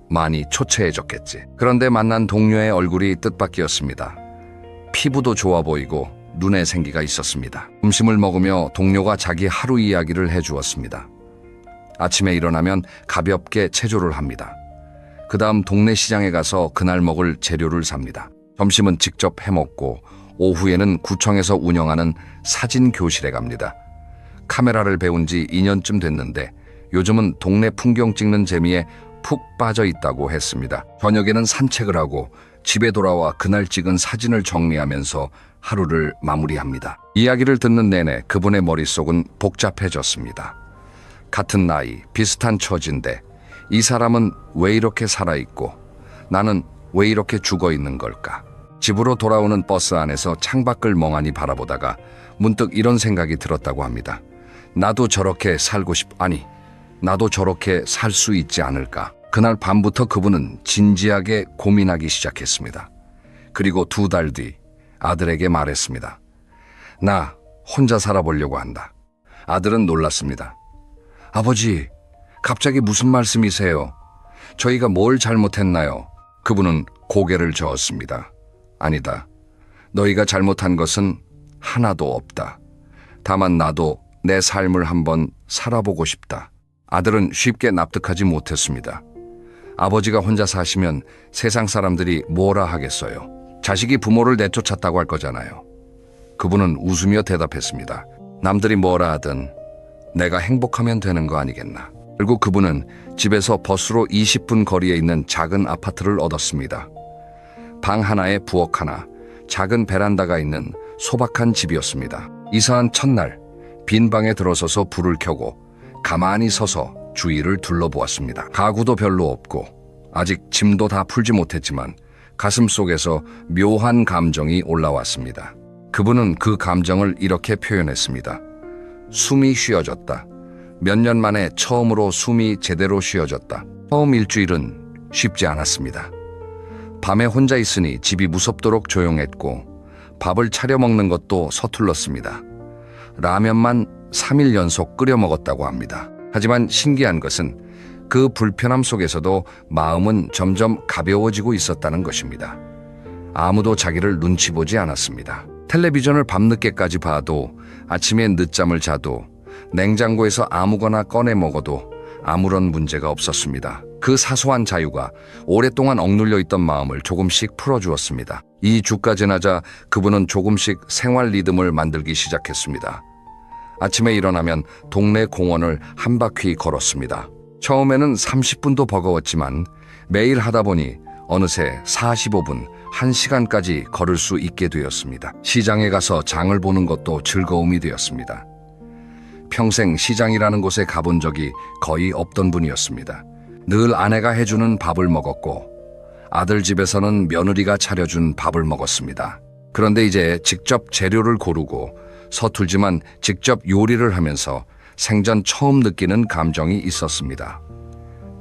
많이 초췌해졌겠지. 그런데 만난 동료의 얼굴이 뜻밖이었습니다. 피부도 좋아 보이고 눈에 생기가 있었습니다. 점심을 먹으며 동료가 자기 하루 이야기를 해주었습니다. 아침에 일어나면 가볍게 체조를 합니다. 그 다음 동네 시장에 가서 그날 먹을 재료를 삽니다. 점심은 직접 해먹고 오후에는 구청에서 운영하는 사진 교실에 갑니다. 카메라를 배운 지 2년쯤 됐는데 요즘은 동네 풍경 찍는 재미에 푹 빠져 있다고 했습니다. 저녁에는 산책을 하고 집에 돌아와 그날 찍은 사진을 정리하면서 하루를 마무리합니다. 이야기를 듣는 내내 그분의 머릿속은 복잡해졌습니다. 같은 나이, 비슷한 처지인데 이 사람은 왜 이렇게 살아있고 나는 왜 이렇게 죽어있는 걸까? 집으로 돌아오는 버스 안에서 창밖을 멍하니 바라보다가 문득 이런 생각이 들었다고 합니다. 나도 저렇게 나도 저렇게 살 수 있지 않을까? 그날 밤부터 그분은 진지하게 고민하기 시작했습니다. 그리고 2달 뒤 아들에게 말했습니다. 나 혼자 살아보려고 한다. 아들은 놀랐습니다. 아버지, 갑자기 무슨 말씀이세요? 저희가 뭘 잘못했나요? 그분은 고개를 저었습니다. 아니다. 너희가 잘못한 것은 하나도 없다. 다만 나도 내 삶을 한번 살아보고 싶다. 아들은 쉽게 납득하지 못했습니다. 아버지가 혼자 사시면 세상 사람들이 뭐라 하겠어요? 자식이 부모를 내쫓았다고 할 거잖아요. 그분은 웃으며 대답했습니다. 남들이 뭐라 하든 내가 행복하면 되는 거 아니겠나. 결국 그분은 집에서 버스로 20분 거리에 있는 작은 아파트를 얻었습니다. 방 하나에 부엌 하나, 작은 베란다가 있는 소박한 집이었습니다. 이사한 첫날 빈 방에 들어서서 불을 켜고 가만히 서서 주위를 둘러보았습니다. 가구도 별로 없고 아직 짐도 다 풀지 못했지만 가슴속에서 묘한 감정이 올라왔습니다. 그분은 그 감정을 이렇게 표현했습니다. 숨이 쉬어졌다. 몇 년 만에 처음으로 숨이 제대로 쉬어졌다. 처음 일주일은 쉽지 않았습니다. 밤에 혼자 있으니 집이 무섭도록 조용했고 밥을 차려 먹는 것도 서툴렀습니다. 라면만 3일 연속 끓여 먹었다고 합니다. 하지만 신기한 것은 그 불편함 속에서도 마음은 점점 가벼워지고 있었다는 것입니다. 아무도 자기를 눈치 보지 않았습니다. 텔레비전을 밤늦게까지 봐도 아침에 늦잠을 자도 냉장고에서 아무거나 꺼내 먹어도 아무런 문제가 없었습니다. 그 사소한 자유가 오랫동안 억눌려 있던 마음을 조금씩 풀어주었습니다. 이 주가 지나자 그분은 조금씩 생활 리듬을 만들기 시작했습니다. 아침에 일어나면 동네 공원을 한 바퀴 걸었습니다. 처음에는 30분도 버거웠지만 매일 하다 보니 어느새 45분, 1시간까지 걸을 수 있게 되었습니다. 시장에 가서 장을 보는 것도 즐거움이 되었습니다. 평생 시장이라는 곳에 가본 적이 거의 없던 분이었습니다. 늘 아내가 해주는 밥을 먹었고 아들 집에서는 며느리가 차려준 밥을 먹었습니다. 그런데 이제 직접 재료를 고르고 서툴지만 직접 요리를 하면서 생전 처음 느끼는 감정이 있었습니다.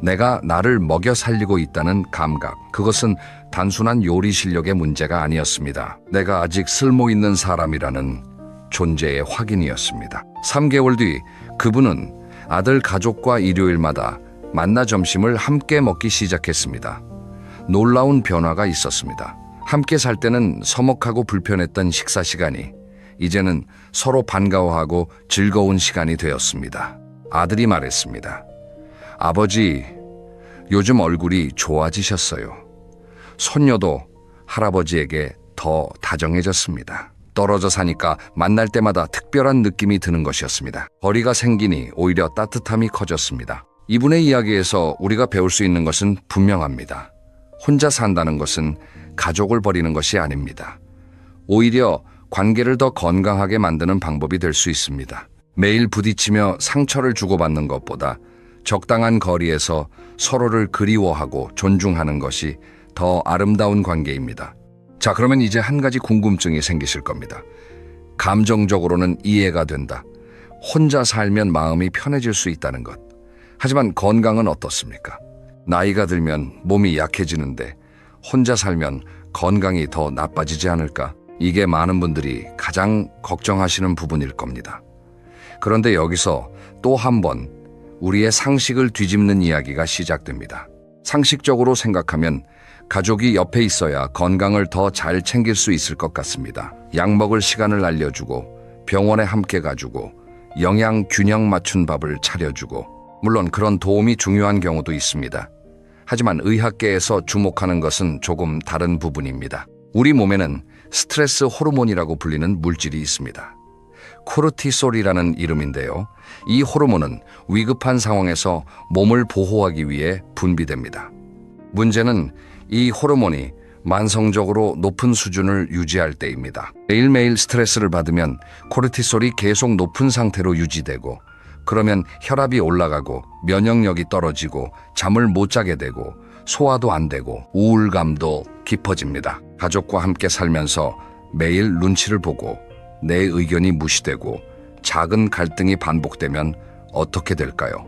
내가 나를 먹여 살리고 있다는 감각. 그것은 단순한 요리 실력의 문제가 아니었습니다. 내가 아직 쓸모 있는 사람이라는 존재의 확인이었습니다. 3개월 뒤 그분은 아들 가족과 일요일마다 만나 점심을 함께 먹기 시작했습니다. 놀라운 변화가 있었습니다. 함께 살 때는 서먹하고 불편했던 식사 시간이 이제는 서로 반가워하고 즐거운 시간이 되었습니다. 아들이 말했습니다. 아버지, 요즘 얼굴이 좋아지셨어요. 손녀도 할아버지에게 더 다정해졌습니다. 떨어져 사니까 만날 때마다 특별한 느낌이 드는 것이었습니다. 거리가 생기니 오히려 따뜻함이 커졌습니다. 이분의 이야기에서 우리가 배울 수 있는 것은 분명합니다. 혼자 산다는 것은 가족을 버리는 것이 아닙니다. 오히려 관계를 더 건강하게 만드는 방법이 될 수 있습니다. 매일 부딪히며 상처를 주고받는 것보다 적당한 거리에서 서로를 그리워하고 존중하는 것이 더 아름다운 관계입니다. 자, 그러면 이제 한 가지 궁금증이 생기실 겁니다. 감정적으로는 이해가 된다. 혼자 살면 마음이 편해질 수 있다는 것. 하지만 건강은 어떻습니까? 나이가 들면 몸이 약해지는데 혼자 살면 건강이 더 나빠지지 않을까? 이게 많은 분들이 가장 걱정하시는 부분일 겁니다. 그런데 여기서 또 한 번 우리의 상식을 뒤집는 이야기가 시작됩니다. 상식적으로 생각하면 가족이 옆에 있어야 건강을 더 잘 챙길 수 있을 것 같습니다. 약 먹을 시간을 알려주고 병원에 함께 가주고 영양 균형 맞춘 밥을 차려주고 물론 그런 도움이 중요한 경우도 있습니다. 하지만 의학계에서 주목하는 것은 조금 다른 부분입니다. 우리 몸에는 스트레스 호르몬이라고 불리는 물질이 있습니다. 코르티솔이라는 이름인데요. 이 호르몬은 위급한 상황에서 몸을 보호하기 위해 분비됩니다. 문제는 이 호르몬이 만성적으로 높은 수준을 유지할 때입니다. 매일매일 스트레스를 받으면 코르티솔이 계속 높은 상태로 유지되고 그러면 혈압이 올라가고 면역력이 떨어지고 잠을 못 자게 되고 소화도 안 되고 우울감도 깊어집니다. 가족과 함께 살면서 매일 눈치를 보고 내 의견이 무시되고 작은 갈등이 반복되면 어떻게 될까요?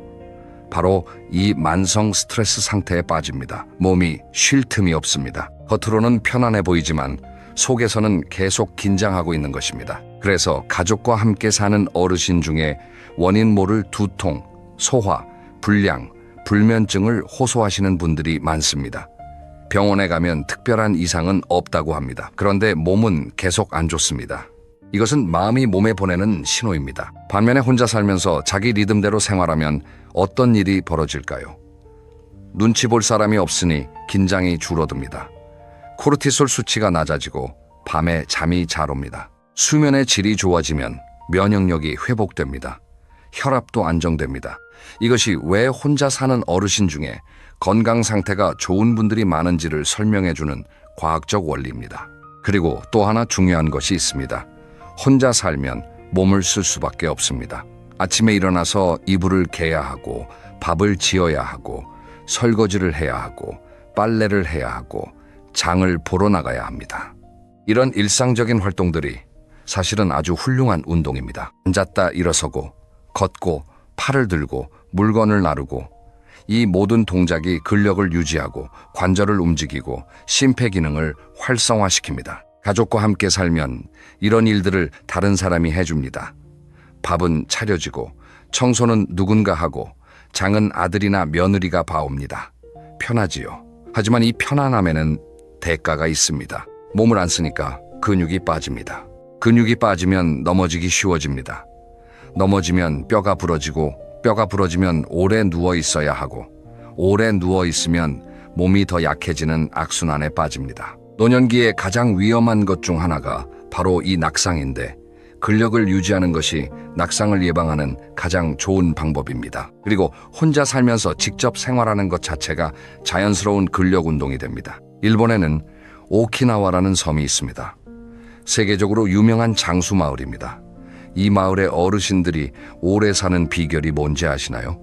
바로 이 만성 스트레스 상태에 빠집니다. 몸이 쉴 틈이 없습니다. 겉으로는 편안해 보이지만 속에서는 계속 긴장하고 있는 것입니다. 그래서 가족과 함께 사는 어르신 중에 원인 모를 두통, 소화, 불량, 불면증을 호소하시는 분들이 많습니다. 병원에 가면 특별한 이상은 없다고 합니다. 그런데 몸은 계속 안 좋습니다. 이것은 마음이 몸에 보내는 신호입니다. 반면에 혼자 살면서 자기 리듬대로 생활하면 어떤 일이 벌어질까요? 눈치 볼 사람이 없으니 긴장이 줄어듭니다. 코르티솔 수치가 낮아지고 밤에 잠이 잘 옵니다. 수면의 질이 좋아지면 면역력이 회복됩니다. 혈압도 안정됩니다. 이것이 왜 혼자 사는 어르신 중에 건강 상태가 좋은 분들이 많은지를 설명해주는 과학적 원리입니다. 그리고 또 하나 중요한 것이 있습니다. 혼자 살면 몸을 쓸 수밖에 없습니다. 아침에 일어나서 이불을 개야 하고 밥을 지어야 하고 설거지를 해야 하고 빨래를 해야 하고 장을 보러 나가야 합니다. 이런 일상적인 활동들이 사실은 아주 훌륭한 운동입니다. 앉았다 일어서고 걷고 팔을 들고 물건을 나르고 이 모든 동작이 근력을 유지하고 관절을 움직이고 심폐기능을 활성화시킵니다. 가족과 함께 살면 이런 일들을 다른 사람이 해줍니다. 밥은 차려지고 청소는 누군가 하고 장은 아들이나 며느리가 봐옵니다. 편하지요. 하지만 이 편안함에는 대가가 있습니다. 몸을 안 쓰니까 근육이 빠집니다. 근육이 빠지면 넘어지기 쉬워집니다. 넘어지면 뼈가 부러지고 뼈가 부러지면 오래 누워 있어야 하고 오래 누워 있으면 몸이 더 약해지는 악순환에 빠집니다. 노년기에 가장 위험한 것 중 하나가 바로 이 낙상인데 근력을 유지하는 것이 낙상을 예방하는 가장 좋은 방법입니다. 그리고 혼자 살면서 직접 생활하는 것 자체가 자연스러운 근력 운동이 됩니다. 일본에는 오키나와라는 섬이 있습니다. 세계적으로 유명한 장수 마을입니다. 이 마을의 어르신들이 오래 사는 비결이 뭔지 아시나요?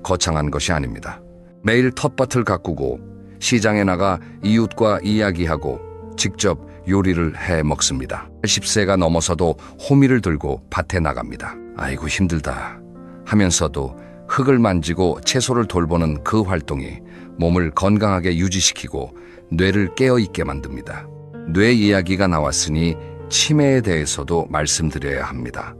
거창한 것이 아닙니다. 매일 텃밭을 가꾸고 시장에 나가 이웃과 이야기하고 직접 요리를 해 먹습니다. 80세가 넘어서도 호미를 들고 밭에 나갑니다. 아이고 힘들다 하면서도 흙을 만지고 채소를 돌보는 그 활동이 몸을 건강하게 유지시키고 뇌를 깨어있게 만듭니다. 뇌 이야기가 나왔으니 치매에 대해서도 말씀드려야 합니다.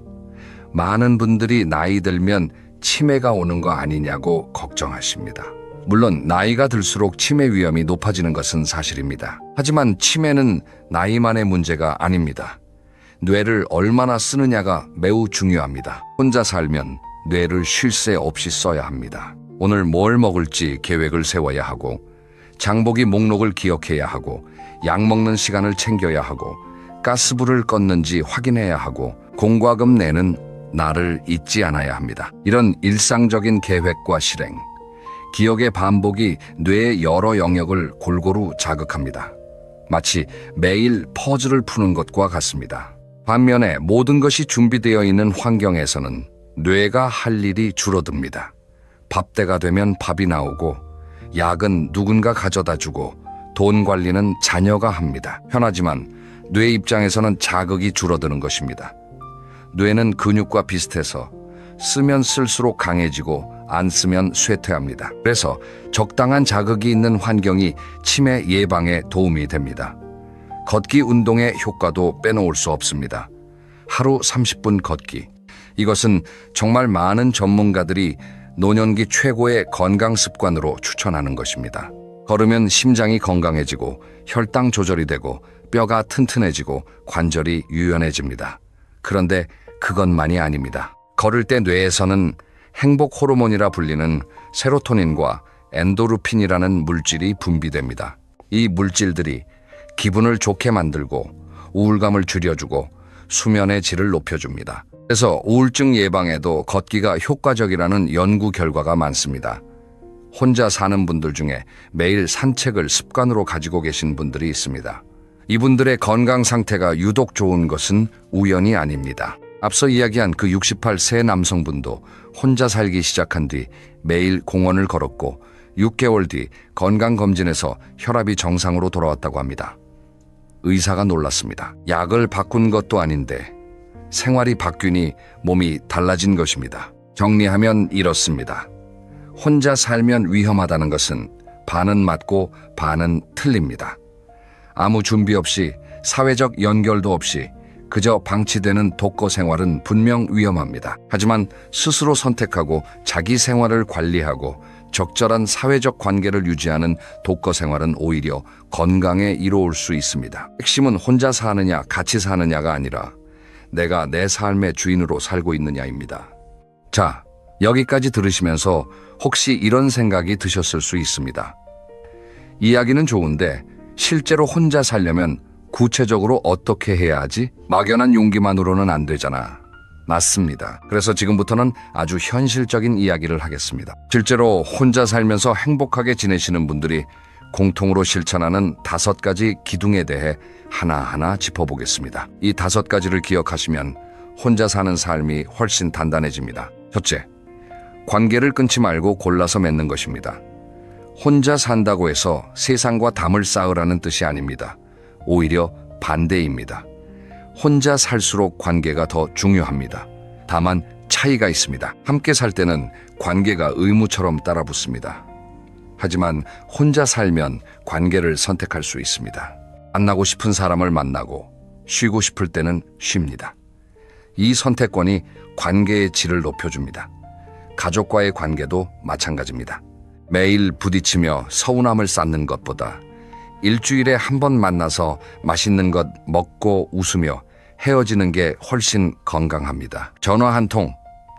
많은 분들이 나이 들면 치매가 오는 거 아니냐고 걱정하십니다. 물론 나이가 들수록 치매 위험이 높아지는 것은 사실입니다. 하지만 치매는 나이만의 문제가 아닙니다. 뇌를 얼마나 쓰느냐가 매우 중요합니다. 혼자 살면 뇌를 쉴 새 없이 써야 합니다. 오늘 뭘 먹을지 계획을 세워야 하고, 장보기 목록을 기억해야 하고, 약 먹는 시간을 챙겨야 하고, 가스불을 껐는지 확인해야 하고, 공과금 내는 나를 잊지 않아야 합니다. 이런 일상적인 계획과 실행, 기억의 반복이 뇌의 여러 영역을 골고루 자극합니다. 마치 매일 퍼즐을 푸는 것과 같습니다. 반면에 모든 것이 준비되어 있는 환경에서는 뇌가 할 일이 줄어듭니다. 밥때가 되면 밥이 나오고, 약은 누군가 가져다 주고, 돈 관리는 자녀가 합니다. 편하지만 뇌 입장에서는 자극이 줄어드는 것입니다. 뇌는 근육과 비슷해서 쓰면 쓸수록 강해지고 안 쓰면 쇠퇴합니다. 그래서 적당한 자극이 있는 환경이 치매 예방에 도움이 됩니다. 걷기 운동의 효과도 빼놓을 수 없습니다. 하루 30분 걷기. 이것은 정말 많은 전문가들이 노년기 최고의 건강 습관으로 추천하는 것입니다. 걸으면 심장이 건강해지고 혈당 조절이 되고 뼈가 튼튼해지고 관절이 유연해집니다. 그런데 그것만이 아닙니다. 걸을 때 뇌에서는 행복 호르몬이라 불리는 세로토닌과 엔도르핀이라는 물질이 분비됩니다. 이 물질들이 기분을 좋게 만들고 우울감을 줄여주고 수면의 질을 높여줍니다. 그래서 우울증 예방에도 걷기가 효과적이라는 연구 결과가 많습니다. 혼자 사는 분들 중에 매일 산책을 습관으로 가지고 계신 분들이 있습니다. 이분들의 건강 상태가 유독 좋은 것은 우연이 아닙니다. 앞서 이야기한 그 68세 남성분도 혼자 살기 시작한 뒤 매일 공원을 걸었고 6개월 뒤 건강검진에서 혈압이 정상으로 돌아왔다고 합니다. 의사가 놀랐습니다. 약을 바꾼 것도 아닌데 생활이 바뀌니 몸이 달라진 것입니다. 정리하면 이렇습니다. 혼자 살면 위험하다는 것은 반은 맞고 반은 틀립니다. 아무 준비 없이 사회적 연결도 없이 그저 방치되는 독거 생활은 분명 위험합니다. 하지만 스스로 선택하고 자기 생활을 관리하고 적절한 사회적 관계를 유지하는 독거 생활은 오히려 건강에 이로울 수 있습니다. 핵심은 혼자 사느냐 같이 사느냐가 아니라 내가 내 삶의 주인으로 살고 있느냐입니다. 자, 여기까지 들으시면서 혹시 이런 생각이 드셨을 수 있습니다. 이야기는 좋은데 실제로 혼자 살려면 구체적으로 어떻게 해야 하지? 막연한 용기만으로는 안 되잖아. 맞습니다. 그래서 지금부터는 아주 현실적인 이야기를 하겠습니다. 실제로 혼자 살면서 행복하게 지내시는 분들이 공통으로 실천하는 5가지 기둥에 대해 하나하나 짚어보겠습니다. 이 5가지를 기억하시면 혼자 사는 삶이 훨씬 단단해집니다. 첫째, 관계를 끊지 말고 골라서 맺는 것입니다. 혼자 산다고 해서 세상과 담을 쌓으라는 뜻이 아닙니다. 오히려 반대입니다. 혼자 살수록 관계가 더 중요합니다. 다만 차이가 있습니다. 함께 살 때는 관계가 의무처럼 따라붙습니다. 하지만 혼자 살면 관계를 선택할 수 있습니다. 만나고 싶은 사람을 만나고 쉬고 싶을 때는 쉽니다. 이 선택권이 관계의 질을 높여줍니다. 가족과의 관계도 마찬가지입니다. 매일 부딪히며 서운함을 쌓는 것보다 일주일에 한 번 만나서 맛있는 것 먹고 웃으며 헤어지는 게 훨씬 건강합니다. 전화 한 통,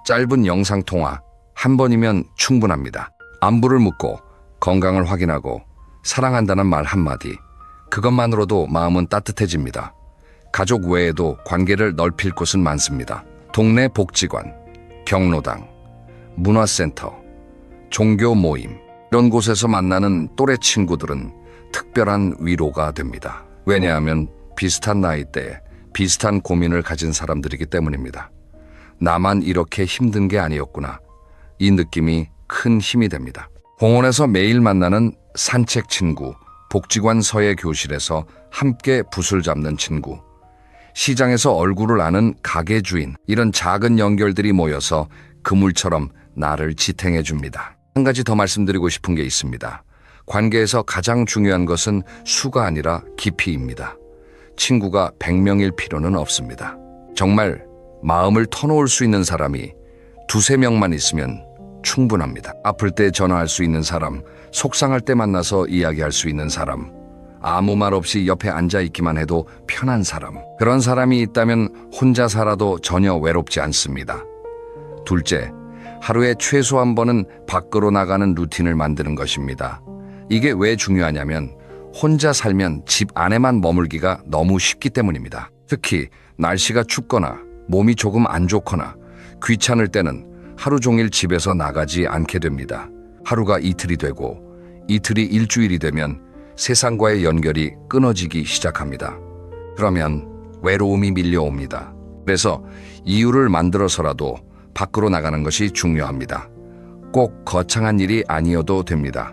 짧은 영상 통화 한 번이면 충분합니다. 안부를 묻고 건강을 확인하고 사랑한다는 말 한마디, 그것만으로도 마음은 따뜻해집니다. 가족 외에도 관계를 넓힐 곳은 많습니다. 동네 복지관, 경로당, 문화센터, 종교 모임, 이런 곳에서 만나는 또래 친구들은 특별한 위로가 됩니다. 왜냐하면 비슷한 나이대에 비슷한 고민을 가진 사람들이기 때문입니다. 나만 이렇게 힘든 게 아니었구나. 이 느낌이 큰 힘이 됩니다. 공원에서 매일 만나는 산책 친구, 복지관 서예 교실에서 함께 붓을 잡는 친구, 시장에서 얼굴을 아는 가게 주인, 이런 작은 연결들이 모여서 그물처럼 나를 지탱해 줍니다. 한 가지 더 말씀드리고 싶은 게 있습니다. 관계에서 가장 중요한 것은 수가 아니라 깊이입니다. 친구가 100명일 필요는 없습니다. 정말 마음을 터놓을 수 있는 사람이 2~3명만 있으면 충분합니다. 아플 때 전화할 수 있는 사람, 속상할 때 만나서 이야기할 수 있는 사람, 아무 말 없이 옆에 앉아 있기만 해도 편한 사람. 그런 사람이 있다면 혼자 살아도 전혀 외롭지 않습니다. 둘째, 하루에 최소 한 번은 밖으로 나가는 루틴을 만드는 것입니다. 이게 왜 중요하냐면 혼자 살면 집 안에만 머물기가 너무 쉽기 때문입니다. 특히 날씨가 춥거나 몸이 조금 안 좋거나 귀찮을 때는 하루 종일 집에서 나가지 않게 됩니다. 하루가 이틀이 되고 이틀이 일주일이 되면 세상과의 연결이 끊어지기 시작합니다. 그러면 외로움이 밀려옵니다. 그래서 이유를 만들어서라도 밖으로 나가는 것이 중요합니다. 꼭 거창한 일이 아니어도 됩니다.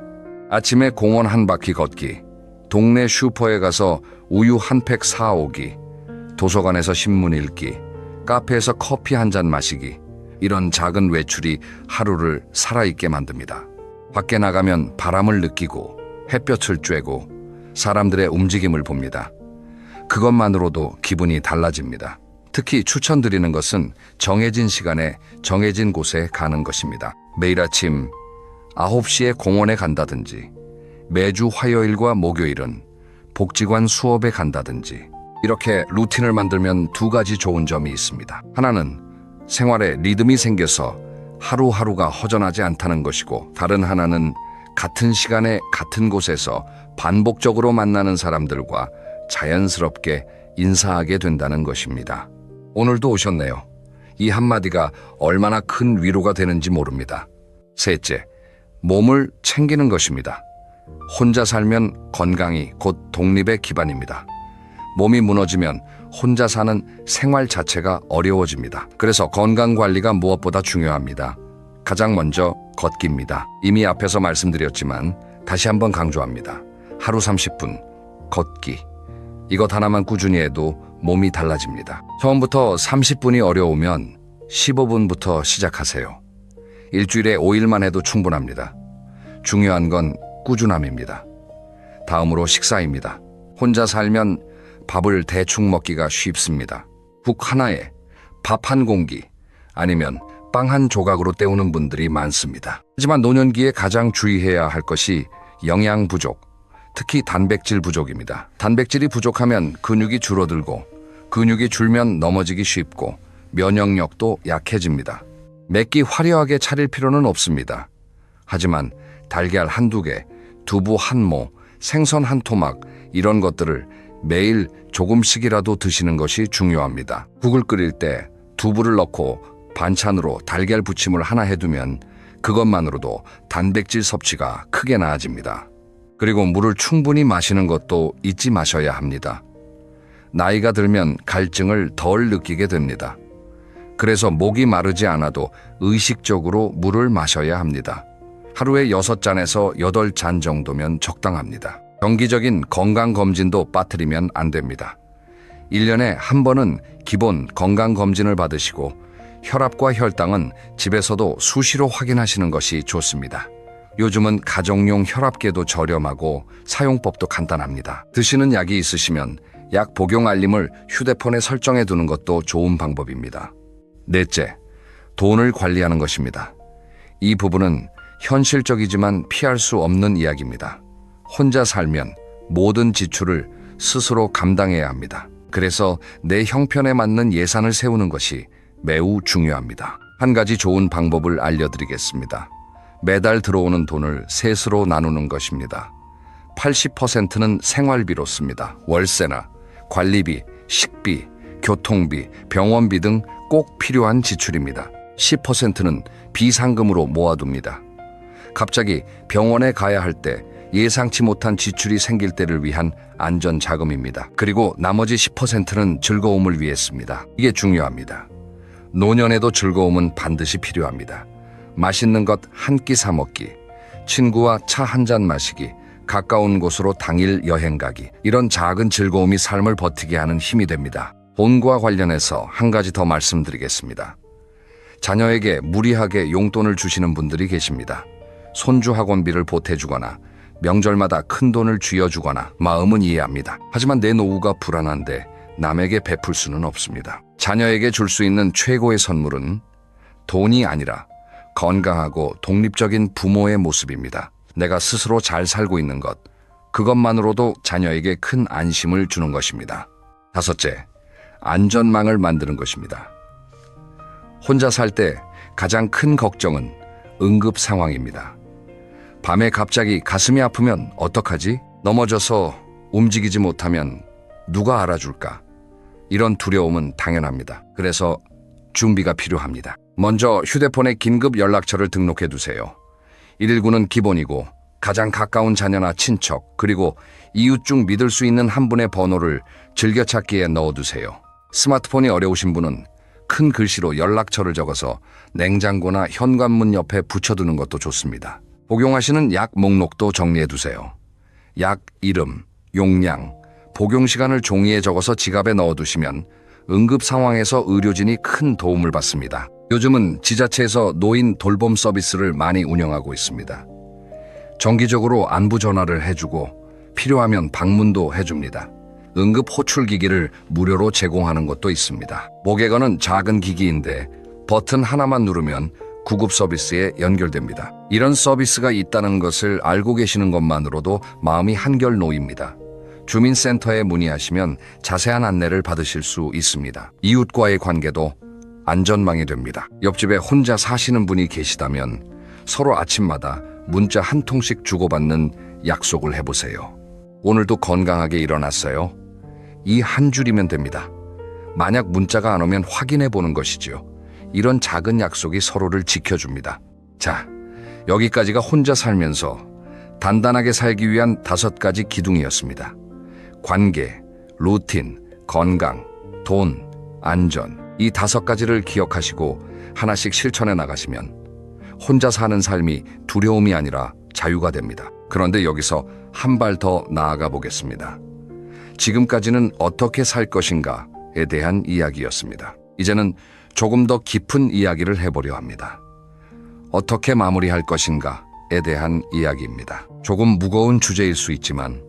아침에 공원 한 바퀴 걷기, 동네 슈퍼에 가서 우유 한 팩 사오기, 도서관에서 신문 읽기, 카페에서 커피 한 잔 마시기, 이런 작은 외출이 하루를 살아있게 만듭니다. 밖에 나가면 바람을 느끼고 햇볕을 쬐고 사람들의 움직임을 봅니다. 그것만으로도 기분이 달라집니다. 특히 추천드리는 것은 정해진 시간에 정해진 곳에 가는 것입니다. 매일 아침 9시에 공원에 간다든지 매주 화요일과 목요일은 복지관 수업에 간다든지 이렇게 루틴을 만들면 두 가지 좋은 점이 있습니다. 하나는 생활에 리듬이 생겨서 하루하루가 허전하지 않다는 것이고, 다른 하나는 같은 시간에 같은 곳에서 반복적으로 만나는 사람들과 자연스럽게 인사하게 된다는 것입니다. 오늘도 오셨네요. 이 한마디가 얼마나 큰 위로가 되는지 모릅니다. 셋째, 몸을 챙기는 것입니다. 혼자 살면 건강이 곧 독립의 기반입니다. 몸이 무너지면 혼자 사는 생활 자체가 어려워집니다. 그래서 건강 관리가 무엇보다 중요합니다. 가장 먼저 걷기입니다. 이미 앞에서 말씀드렸지만 다시 한번 강조합니다. 하루 30분 걷기. 이것 하나만 꾸준히 해도 몸이 달라집니다. 처음부터 30분이 어려우면 15분부터 시작하세요. 일주일에 5일만 해도 충분합니다. 중요한 건 꾸준함입니다. 다음으로 식사입니다. 혼자 살면 밥을 대충 먹기가 쉽습니다. 국 하나에 밥 한 공기 아니면 빵 한 조각으로 때우는 분들이 많습니다. 하지만 노년기에 가장 주의해야 할 것이 영양 부족, 특히 단백질 부족입니다. 단백질이 부족하면 근육이 줄어들고, 근육이 줄면 넘어지기 쉽고 면역력도 약해집니다. 매끼 화려하게 차릴 필요는 없습니다. 하지만 달걀 한두 개, 두부 한 모, 생선 한 토막, 이런 것들을 매일 조금씩이라도 드시는 것이 중요합니다. 국을 끓일 때 두부를 넣고 반찬으로 달걀 부침을 하나 해두면 그것만으로도 단백질 섭취가 크게 나아집니다. 그리고 물을 충분히 마시는 것도 잊지 마셔야 합니다. 나이가 들면 갈증을 덜 느끼게 됩니다. 그래서 목이 마르지 않아도 의식적으로 물을 마셔야 합니다. 하루에 6잔에서 8잔 정도면 적당합니다. 정기적인 건강검진도 빠뜨리면 안 됩니다. 1년에 한 번은 기본 건강검진을 받으시고 혈압과 혈당은 집에서도 수시로 확인하시는 것이 좋습니다. 요즘은 가정용 혈압계도 저렴하고 사용법도 간단합니다. 드시는 약이 있으시면 약 복용 알림을 휴대폰에 설정해 두는 것도 좋은 방법입니다. 넷째, 돈을 관리하는 것입니다. 이 부분은 현실적이지만 피할 수 없는 이야기입니다. 혼자 살면 모든 지출을 스스로 감당해야 합니다. 그래서 내 형편에 맞는 예산을 세우는 것이 매우 중요합니다. 한 가지 좋은 방법을 알려드리겠습니다. 매달 들어오는 돈을 셋으로 나누는 것입니다. 80%는 생활비로 씁니다. 월세나 관리비, 식비, 교통비, 병원비 등 꼭 필요한 지출입니다. 10%는 비상금으로 모아둡니다. 갑자기 병원에 가야 할 때 예상치 못한 지출이 생길 때를 위한 안전 자금입니다. 그리고 나머지 10%는 즐거움을 위해 씁니다. 이게 중요합니다. 노년에도 즐거움은 반드시 필요합니다. 맛있는 것 한 끼 사 먹기, 친구와 차 한 잔 마시기, 가까운 곳으로 당일 여행 가기, 이런 작은 즐거움이 삶을 버티게 하는 힘이 됩니다. 돈과 관련해서 한 가지 더 말씀드리겠습니다. 자녀에게 무리하게 용돈을 주시는 분들이 계십니다. 손주 학원비를 보태주거나 명절마다 큰 돈을 쥐어주거나 마음은 이해합니다. 하지만 내 노후가 불안한데 남에게 베풀 수는 없습니다. 자녀에게 줄 수 있는 최고의 선물은 돈이 아니라 건강하고 독립적인 부모의 모습입니다. 내가 스스로 잘 살고 있는 것, 그것만으로도 자녀에게 큰 안심을 주는 것입니다. 다섯째, 안전망을 만드는 것입니다. 혼자 살 때 가장 큰 걱정은 응급 상황입니다. 밤에 갑자기 가슴이 아프면 어떡하지? 넘어져서 움직이지 못하면 누가 알아줄까? 이런 두려움은 당연합니다. 그래서 준비가 필요합니다. 먼저 휴대폰에 긴급 연락처를 등록해 두세요. 119는 기본이고 가장 가까운 자녀나 친척 그리고 이웃 중 믿을 수 있는 한 분의 번호를 즐겨찾기에 넣어두세요. 스마트폰이 어려우신 분은 큰 글씨로 연락처를 적어서 냉장고나 현관문 옆에 붙여두는 것도 좋습니다. 복용하시는 약 목록도 정리해두세요. 약 이름, 용량, 복용 시간을 종이에 적어서 지갑에 넣어두시면 응급 상황에서 의료진이 큰 도움을 받습니다. 요즘은 지자체에서 노인 돌봄 서비스를 많이 운영하고 있습니다. 정기적으로 안부 전화를 해주고 필요하면 방문도 해줍니다. 응급 호출기기를 무료로 제공하는 것도 있습니다. 목에 거는 작은 기기인데 버튼 하나만 누르면 구급 서비스에 연결됩니다. 이런 서비스가 있다는 것을 알고 계시는 것만으로도 마음이 한결 놓입니다. 주민센터에 문의하시면 자세한 안내를 받으실 수 있습니다. 이웃과의 관계도 안전망이 됩니다. 옆집에 혼자 사시는 분이 계시다면 서로 아침마다 문자 한 통씩 주고받는 약속을 해보세요. 오늘도 건강하게 일어났어요. 이 한 줄이면 됩니다. 만약 문자가 안 오면 확인해 보는 것이지요. 이런 작은 약속이 서로를 지켜줍니다. 자, 여기까지가 혼자 살면서 단단하게 살기 위한 5가지 기둥이었습니다. 관계, 루틴, 건강, 돈, 안전. 이 5가지를 기억하시고 하나씩 실천해 나가시면 혼자 사는 삶이 두려움이 아니라 자유가 됩니다. 그런데 여기서 한 발 더 나아가 보겠습니다. 지금까지는 어떻게 살 것인가에 대한 이야기였습니다. 이제는 조금 더 깊은 이야기를 해보려 합니다. 어떻게 마무리할 것인가에 대한 이야기입니다. 조금 무거운 주제일 수 있지만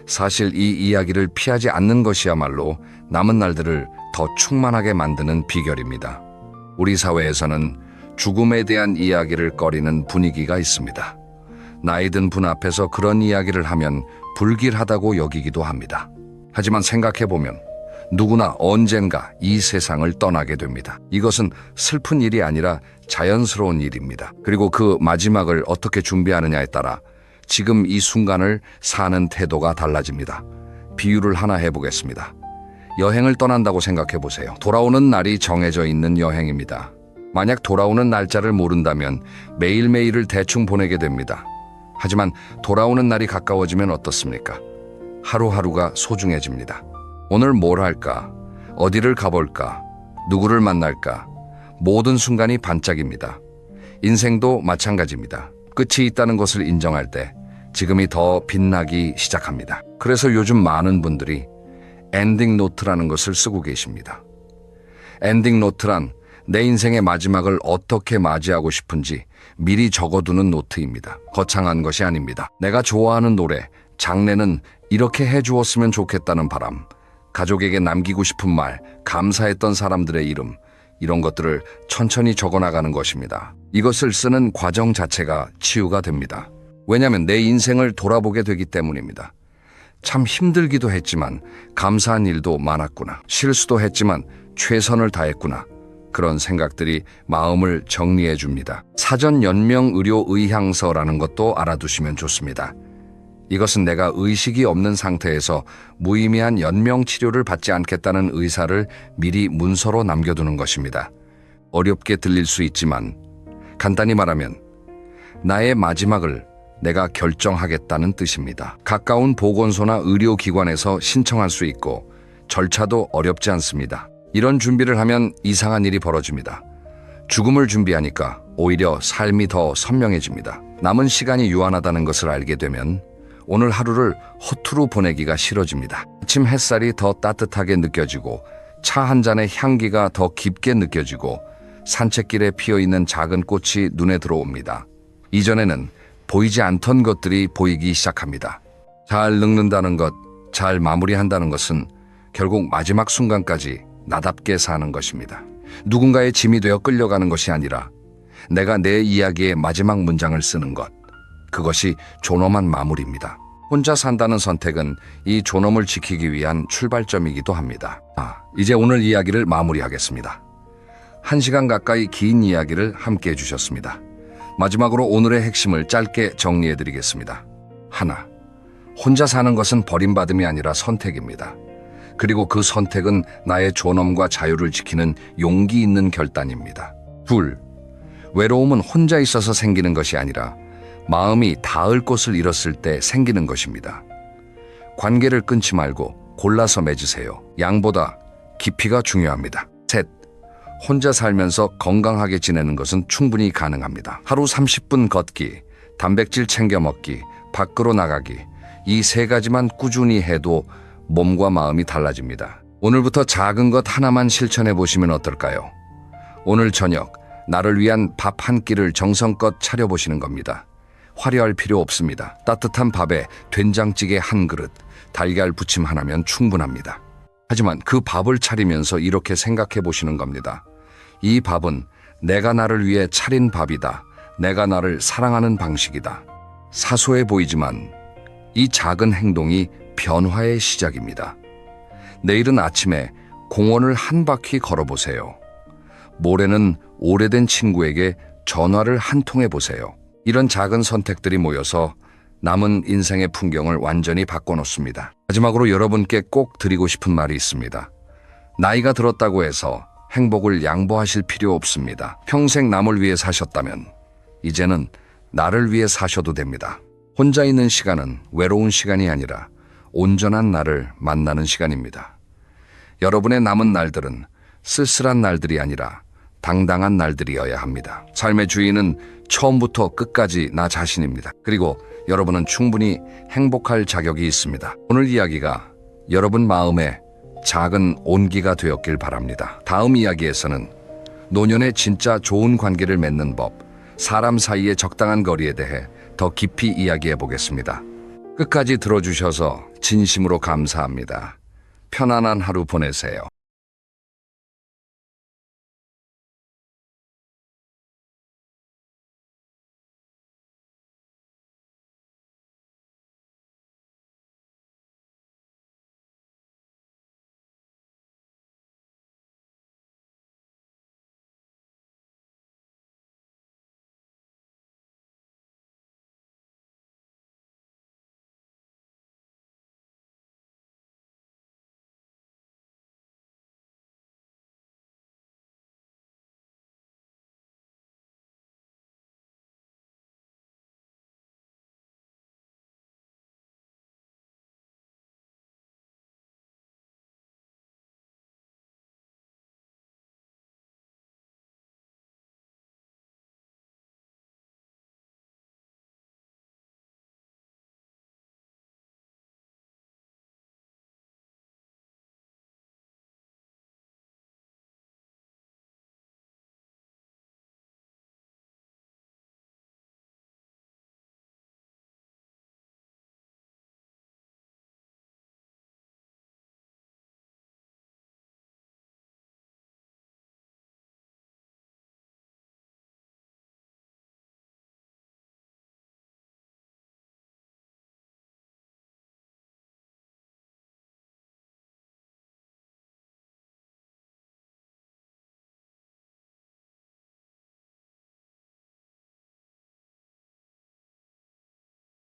사실 이 이야기를 피하지 않는 것이야말로 남은 날들을 더 충만하게 만드는 비결입니다. 우리 사회에서는 죽음에 대한 이야기를 꺼리는 분위기가 있습니다. 나이 든 분 앞에서 그런 이야기를 하면 불길하다고 여기기도 합니다. 하지만 생각해보면 누구나 언젠가 이 세상을 떠나게 됩니다. 이것은 슬픈 일이 아니라 자연스러운 일입니다. 그리고 그 마지막을 어떻게 준비하느냐에 따라 지금 이 순간을 사는 태도가 달라집니다. 비유를 하나 해보겠습니다. 여행을 떠난다고 생각해보세요. 돌아오는 날이 정해져 있는 여행입니다. 만약 돌아오는 날짜를 모른다면 매일매일을 대충 보내게 됩니다. 하지만 돌아오는 날이 가까워지면 어떻습니까? 하루하루가 소중해집니다. 오늘 뭘 할까? 어디를 가볼까? 누구를 만날까? 모든 순간이 반짝입니다. 인생도 마찬가지입니다. 끝이 있다는 것을 인정할 때 지금이 더 빛나기 시작합니다. 그래서 요즘 많은 분들이 엔딩 노트라는 것을 쓰고 계십니다. 엔딩 노트란 내 인생의 마지막을 어떻게 맞이하고 싶은지 미리 적어두는 노트입니다. 거창한 것이 아닙니다. 내가 좋아하는 노래, 장래는 이렇게 해주었으면 좋겠다는 바람, 가족에게 남기고 싶은 말, 감사했던 사람들의 이름, 이런 것들을 천천히 적어나가는 것입니다. 이것을 쓰는 과정 자체가 치유가 됩니다. 왜냐하면 내 인생을 돌아보게 되기 때문입니다. 참 힘들기도 했지만 감사한 일도 많았구나. 실수도 했지만 최선을 다했구나. 그런 생각들이 마음을 정리해 줍니다. 사전 연명 의료 의향서라는 것도 알아두시면 좋습니다. 이것은 내가 의식이 없는 상태에서 무의미한 연명 치료를 받지 않겠다는 의사를 미리 문서로 남겨두는 것입니다. 어렵게 들릴 수 있지만 간단히 말하면 나의 마지막을 내가 결정하겠다는 뜻입니다. 가까운 보건소나 의료기관에서 신청할 수 있고 절차도 어렵지 않습니다. 이런 준비를 하면 이상한 일이 벌어집니다. 죽음을 준비하니까 오히려 삶이 더 선명해집니다. 남은 시간이 유한하다는 것을 알게 되면 오늘 하루를 허투루 보내기가 싫어집니다. 아침 햇살이 더 따뜻하게 느껴지고 차 한 잔의 향기가 더 깊게 느껴지고 산책길에 피어있는 작은 꽃이 눈에 들어옵니다. 이전에는 보이지 않던 것들이 보이기 시작합니다. 잘 늙는다는 것, 잘 마무리한다는 것은 결국 마지막 순간까지 나답게 사는 것입니다. 누군가의 짐이 되어 끌려가는 것이 아니라 내가 내 이야기의 마지막 문장을 쓰는 것, 그것이 존엄한 마무리입니다. 혼자 산다는 선택은 이 존엄을 지키기 위한 출발점이기도 합니다. 이제 오늘 이야기를 마무리하겠습니다. 1시간 가까이 긴 이야기를 함께 해주셨습니다. 마지막으로 오늘의 핵심을 짧게 정리해드리겠습니다. 하나, 혼자 사는 것은 버림받음이 아니라 선택입니다. 그리고 그 선택은 나의 존엄과 자유를 지키는 용기 있는 결단입니다. 둘, 외로움은 혼자 있어서 생기는 것이 아니라 마음이 닿을 곳을 잃었을 때 생기는 것입니다. 관계를 끊지 말고 골라서 맺으세요. 양보다 깊이가 중요합니다. 셋, 혼자 살면서 건강하게 지내는 것은 충분히 가능합니다. 하루 30분 걷기, 단백질 챙겨 먹기, 밖으로 나가기, 이 3가지만 꾸준히 해도 몸과 마음이 달라집니다. 오늘부터 작은 것 하나만 실천해 보시면 어떨까요? 오늘 저녁 나를 위한 밥 한 끼를 정성껏 차려보시는 겁니다. 화려할 필요 없습니다. 따뜻한 밥에 된장찌개 한 그릇, 달걀 부침 하나면 충분합니다. 하지만 그 밥을 차리면서 이렇게 생각해 보시는 겁니다. 이 밥은 내가 나를 위해 차린 밥이다. 내가 나를 사랑하는 방식이다. 사소해 보이지만 이 작은 행동이 변화의 시작입니다. 내일은 아침에 공원을 한 바퀴 걸어보세요. 모레는 오래된 친구에게 전화를 한 통 해보세요. 이런 작은 선택들이 모여서 남은 인생의 풍경을 완전히 바꿔놓습니다. 마지막으로 여러분께 꼭 드리고 싶은 말이 있습니다. 나이가 들었다고 해서 행복을 양보하실 필요 없습니다. 평생 남을 위해 사셨다면 이제는 나를 위해 사셔도 됩니다. 혼자 있는 시간은 외로운 시간이 아니라 온전한 나를 만나는 시간입니다. 여러분의 남은 날들은 쓸쓸한 날들이 아니라 당당한 날들이어야 합니다. 삶의 주인은 처음부터 끝까지 나 자신입니다. 그리고 여러분은 충분히 행복할 자격이 있습니다. 오늘 이야기가 여러분 마음에 작은 온기가 되었길 바랍니다. 다음 이야기에서는 노년에 진짜 좋은 관계를 맺는 법, 사람 사이의 적당한 거리에 대해 더 깊이 이야기해 보겠습니다. 끝까지 들어주셔서 진심으로 감사합니다. 편안한 하루 보내세요.